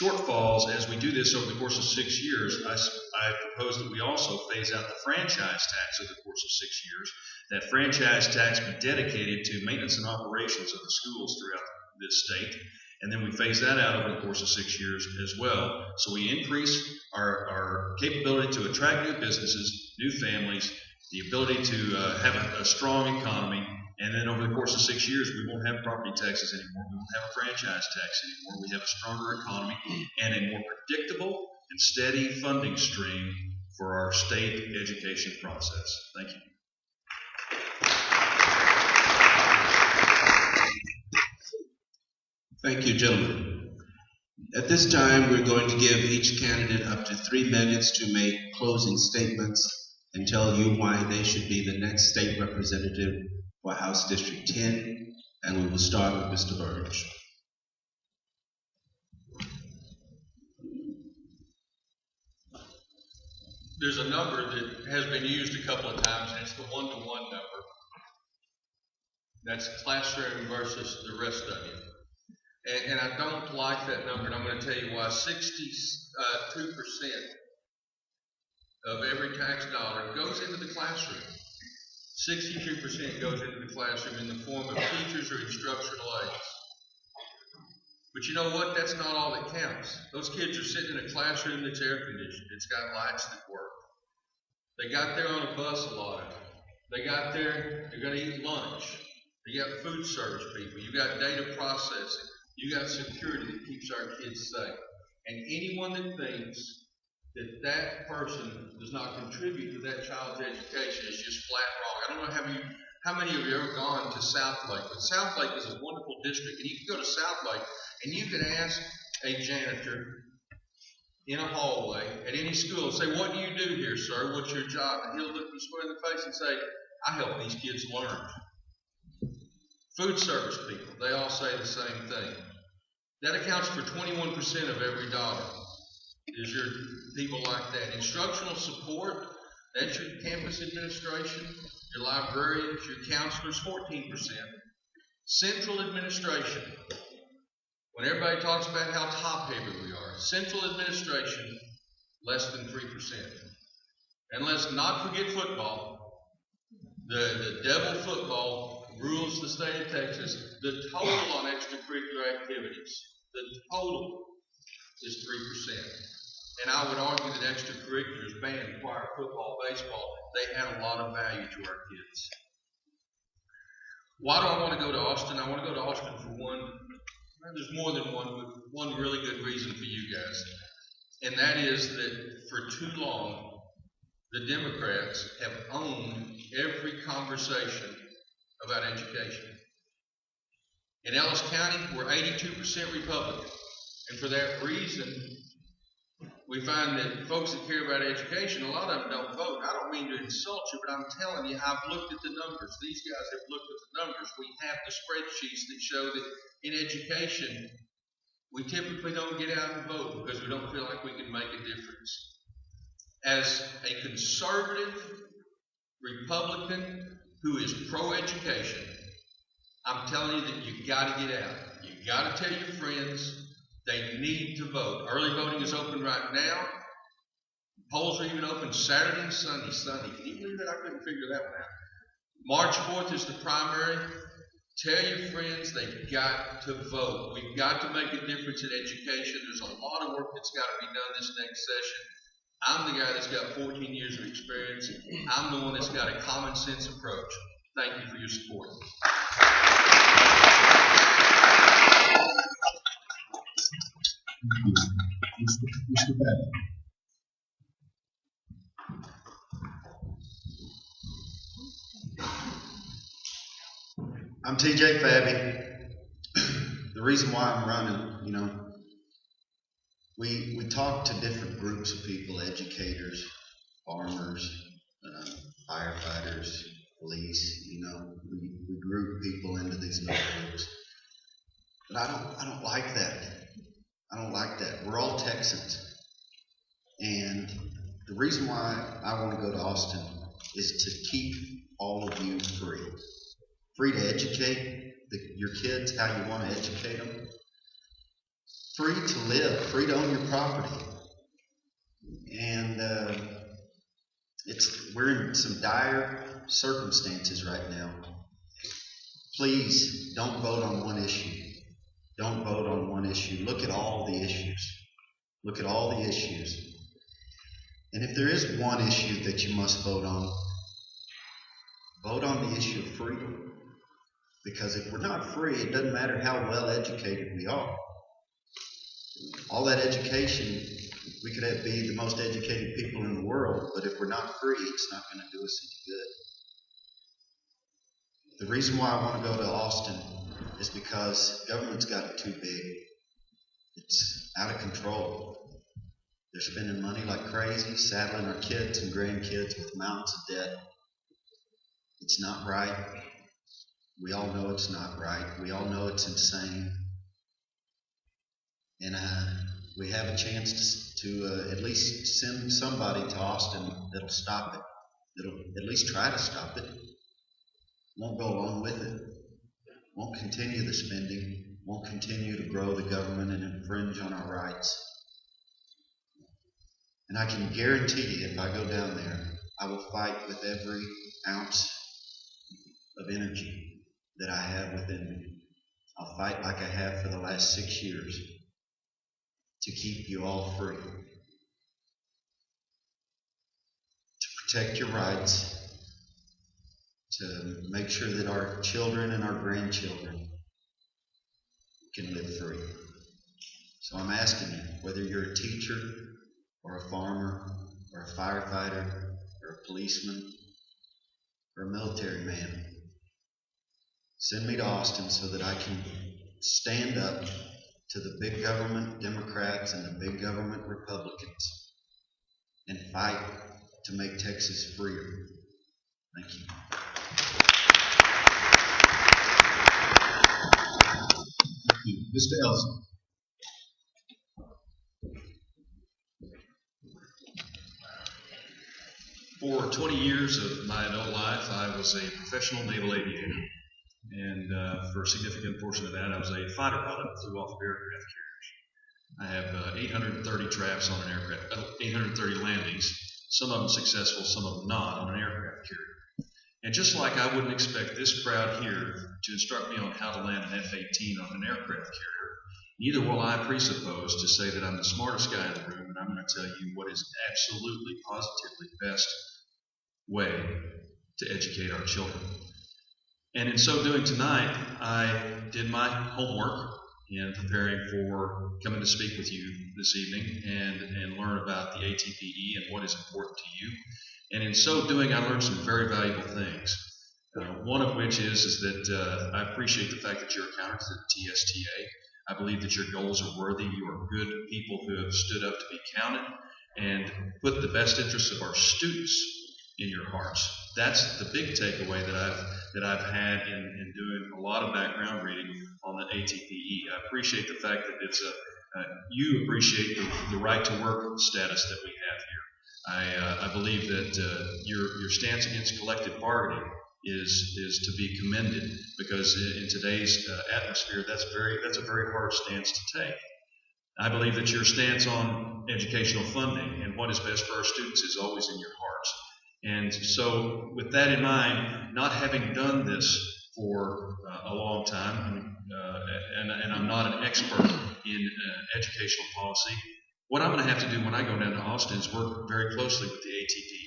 shortfalls as we do this over the course of 6 years, I propose that we also phase out the franchise tax over the course of 6 years. That franchise tax be dedicated to maintenance and operations of the schools throughout this state, and then we phase that out over the course of 6 years as well. So we increase our capability to attract new businesses, new families, the ability to have a strong economy. And then over the course of 6 years, we won't have property taxes anymore. We won't have a franchise tax anymore. We have a stronger economy and a more predictable and steady funding stream for our state education process. Thank you. Thank you, gentlemen. At this time, we're going to give each candidate up to 3 minutes to make closing statements and tell you why they should be the next state representative for House District 10, and we will start with Mr. Burge. There's a number that has been used a couple of times, and it's the one-to-one number. That's classroom versus the rest of you. And I don't like that number, and I'm going to tell you why. 62% of every tax dollar goes into the classroom. 62% goes into the classroom in the form of teachers or instructional aides. But you know what? That's not all that counts. Those kids are sitting in a classroom that's air conditioned. It's got lights that work. They got there on a bus a lot of them. They got there, they're going to eat lunch. You got food service people. You got data processing. You got security that keeps our kids safe. And anyone that thinks that that person does not contribute to that child's education is just flat wrong. I don't know how many of you have ever gone to South Lake, but South Lake is a wonderful district, and you can go to South Lake and you can ask a janitor in a hallway at any school and say, "What do you do here, sir? What's your job?" And he'll look you square in the face and say, "I help these kids learn." Food service people, they all say the same thing. That accounts for 21% of every dollar. Is your people like that. Instructional support, that's your campus administration, your librarians, your counselors, 14%. Central administration, when everybody talks about how top-heavy we are, central administration, less than 3%. And let's not forget football. The devil football rules the state of Texas. The total on extracurricular activities, the total is 3%. And I would argue that extracurriculars, band, choir, football, baseball, they add a lot of value to our kids. Why do I want to go to Austin? I want to go to Austin for one. There's more than one, but one really good reason for you guys. And that is that for too long, the Democrats have owned every conversation about education. In Ellis County, we're 82% Republican. And for that reason, we find that folks that care about education, a lot of them don't vote. I don't mean to insult you, but I'm telling you, I've looked at the numbers. These guys have looked at the numbers. We have the spreadsheets that show that in education, we typically don't get out and vote because we don't feel like we can make a difference. As a conservative Republican who is pro-education, I'm telling you that you've got to get out. You've got to tell your friends they need to vote. Early voting is open right now. Polls are even open Saturday and Sunday. Can you believe that? I couldn't figure that one out. March 4th is the primary. Tell your friends they've got to vote. We've got to make a difference in education. There's a lot of work that's got to be done this next session. I'm the guy that's got 14 years of experience. I'm the one that's got a common sense approach. Thank you for your support. Mr. Babbitt. I'm TJ Fabby. The reason why I'm running, you know, we talk to different groups of people, educators, farmers, firefighters, police, you know, we group people into these little groups. But I don't like that. I don't like that. We're all Texans. And the reason why I want to go to Austin is to keep all of you free. Free to educate your kids how you want to educate them. Free to live, free to own your property. And we're in some dire circumstances right now. Please don't vote on one issue. Don't vote on one issue. Look at all the issues. Look at all the issues. And if there is one issue that you must vote on the issue of freedom. Because if we're not free, it doesn't matter how well educated we are. All that education, we could be the most educated people in the world, but if we're not free, it's not going to do us any good. The reason why I want to go to Austin is because government's got too big. It's out of control. They're spending money like crazy, saddling our kids and grandkids with mountains of debt. It's not right. We all know it's not right. We all know it's insane. And we have a chance to at least send somebody to Austin that'll stop it. That'll at least try to stop it. Won't go along with it. Won't continue the spending. Won't continue to grow the government and infringe on our rights. And I can guarantee you, if I go down there, I will fight with every ounce of energy that I have within me. I'll fight like I have for the last 6 years to keep you all free. To protect your rights. To make sure that our children and our grandchildren can live free. So I'm asking you, whether you're a teacher or a farmer or a firefighter or a policeman or a military man, send me to Austin so that I can stand up to the big government Democrats and the big government Republicans and fight to make Texas freer. Thank you. Thank you. Mr. Ellison. For 20 years of my adult life, I was a professional naval aviator. And for a significant portion of that, I was a fighter pilot, flew off of aircraft carriers. I have 830 traps on an aircraft, 830 landings, some of them successful, some of them not, on an aircraft carrier. And just like I wouldn't expect this crowd here to instruct me on how to land an F-18 on an aircraft carrier, neither will I presuppose to say that I'm the smartest guy in the room and I'm going to tell you what is absolutely, positively best way to educate our children. And in so doing tonight, I did my homework in preparing for coming to speak with you this evening and learn about the ATPE and what is important to you. And in so doing, I learned some very valuable things. One of which is that I appreciate the fact that you're a counter to the TSTA. I believe that your goals are worthy. You are good people who have stood up to be counted and put the best interests of our students in your hearts. That's the big takeaway that I've had in doing a lot of background reading on the ATPE. I appreciate the fact that it's you appreciate the right to work status that we have here. I believe that your stance against collective bargaining is to be commended, because in today's atmosphere, that's a very hard stance to take. I believe that your stance on on educational funding, and what is best for our students is always in your hearts. And so with that in mind, not having done this for a long time, and I'm not an expert in educational policy, what I'm going to have to do when I go down to Austin is work very closely with the ATPE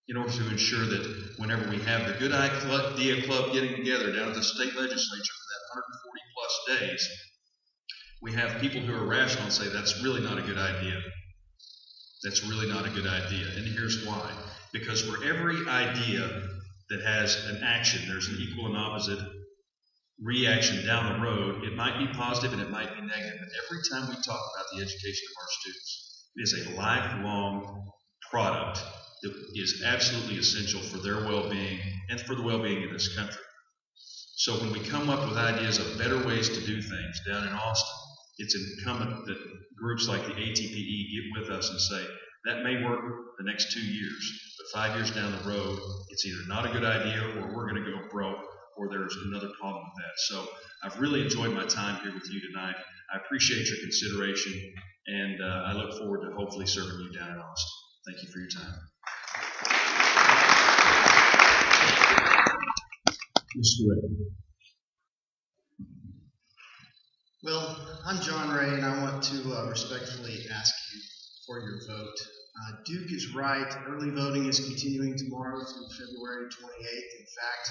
in order to ensure that whenever we have the Good Idea Club getting together down at the state legislature for that 140 plus days, we have people who are rational and say that's really not a good idea. That's really not a good idea. And here's why. Because for every idea that has an action, there's an equal and opposite reaction down the road. It might be positive and it might be negative. But every time we talk about the education of our students, it is a lifelong product that is absolutely essential for their well-being and for the well-being of this country. So when we come up with ideas of better ways to do things down in Austin, it's incumbent that groups like the ATPE get with us and say, that may work the next 2 years, but 5 years down the road, it's either not a good idea or we're going to go broke or there's another problem with that. So I've really enjoyed my time here with you tonight. I appreciate your consideration, and I look forward to hopefully serving you down in Austin. Thank you for your time. Mr. Ray. Well, I'm John Ray, and I want to respectfully ask you for your vote. Duke is right. Early voting is continuing tomorrow through February 28th. In fact,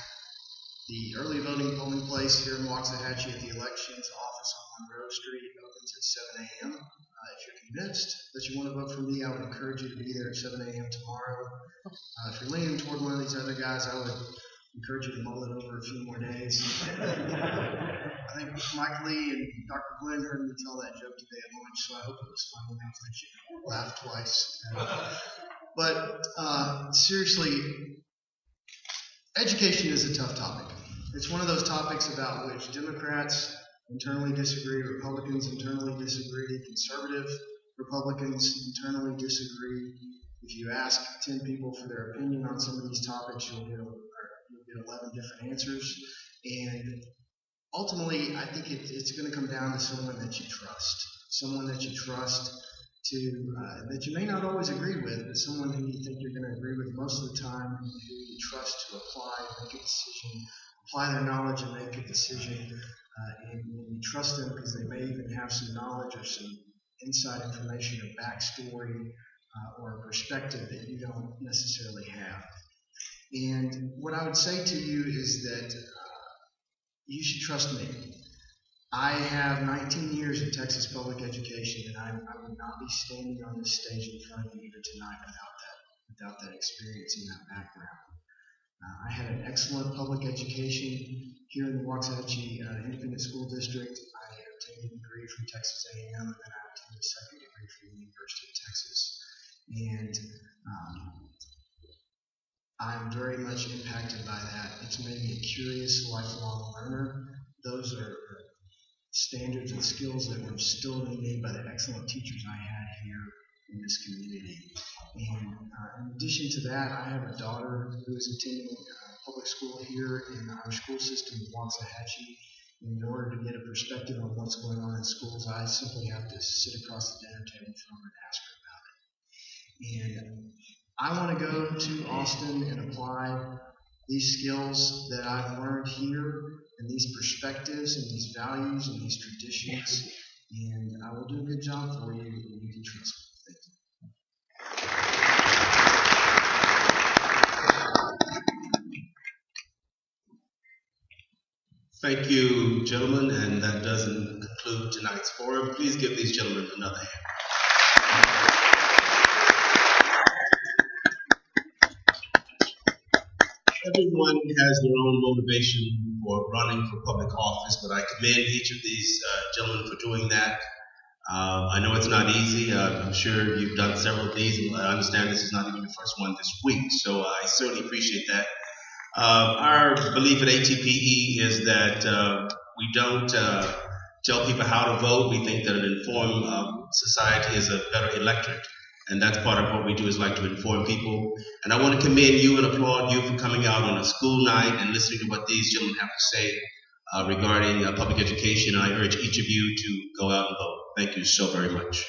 the early voting polling place here in Waxahachie at the elections office on Monroe Street opens at 7 a.m. If you're convinced that you want to vote for me, I would encourage you to be there at 7 a.m. tomorrow. If you're leaning toward one of these other guys, I would encourage you to mull it over a few more days. I think Mike Lee and Dr. Glenn heard me tell that joke today at lunch, so I hope it was funny enough that you laughed twice. But seriously, education is a tough topic. It's one of those topics about which Democrats internally disagree, Republicans internally disagree, conservative Republicans internally disagree. If you ask 10 people for their opinion on some of these topics, you'll get 11 different answers. And ultimately, I think it's going to come down to someone that you trust. Someone that you trust to, that you may not always agree with, but someone who you think you're going to agree with most of the time, and who you trust to apply and make a decision, apply their knowledge and make a decision. And you trust them because they may even have some knowledge or some inside information or backstory or a perspective that you don't necessarily have. And what I would say to you is that you should trust me. I have 19 years in Texas public education, and I would not be standing on this stage in front of you here tonight without that experience and that background. I had an excellent public education here in the Waxahachie Independent School District. I obtained a degree from Texas A&M, and then I obtained a second degree from the University of Texas. And I'm very much impacted by that. It's made me a curious, lifelong learner. Those are standards and skills that were instilled in me by the excellent teachers I had here in this community. And in addition to that, I have a daughter who is attending public school here in our school system in Waxahachie. In order to get a perspective on what's going on in schools, I simply have to sit across the dinner table from her and ask her about it. And I want to go to Austin and apply these skills that I've learned here, and these perspectives, and these values, and these traditions, and I will do a good job for you, and you can trust me. Thank you. Thank you, gentlemen, and that doesn't conclude tonight's forum. Please give these gentlemen another hand. Everyone has their own motivation for running for public office, but I commend each of these gentlemen for doing that. I know it's not easy. I'm sure you've done several of these, and I understand this is not even the first one this week, so I certainly appreciate that. Our belief at ATPE is that we don't tell people how to vote. We think that an informed society is a better electorate. And that's part of what we do, is like to inform people. And I want to commend you and applaud you for coming out on a school night and listening to what these gentlemen have to say regarding public education. I urge each of you to go out and vote. Thank you so very much.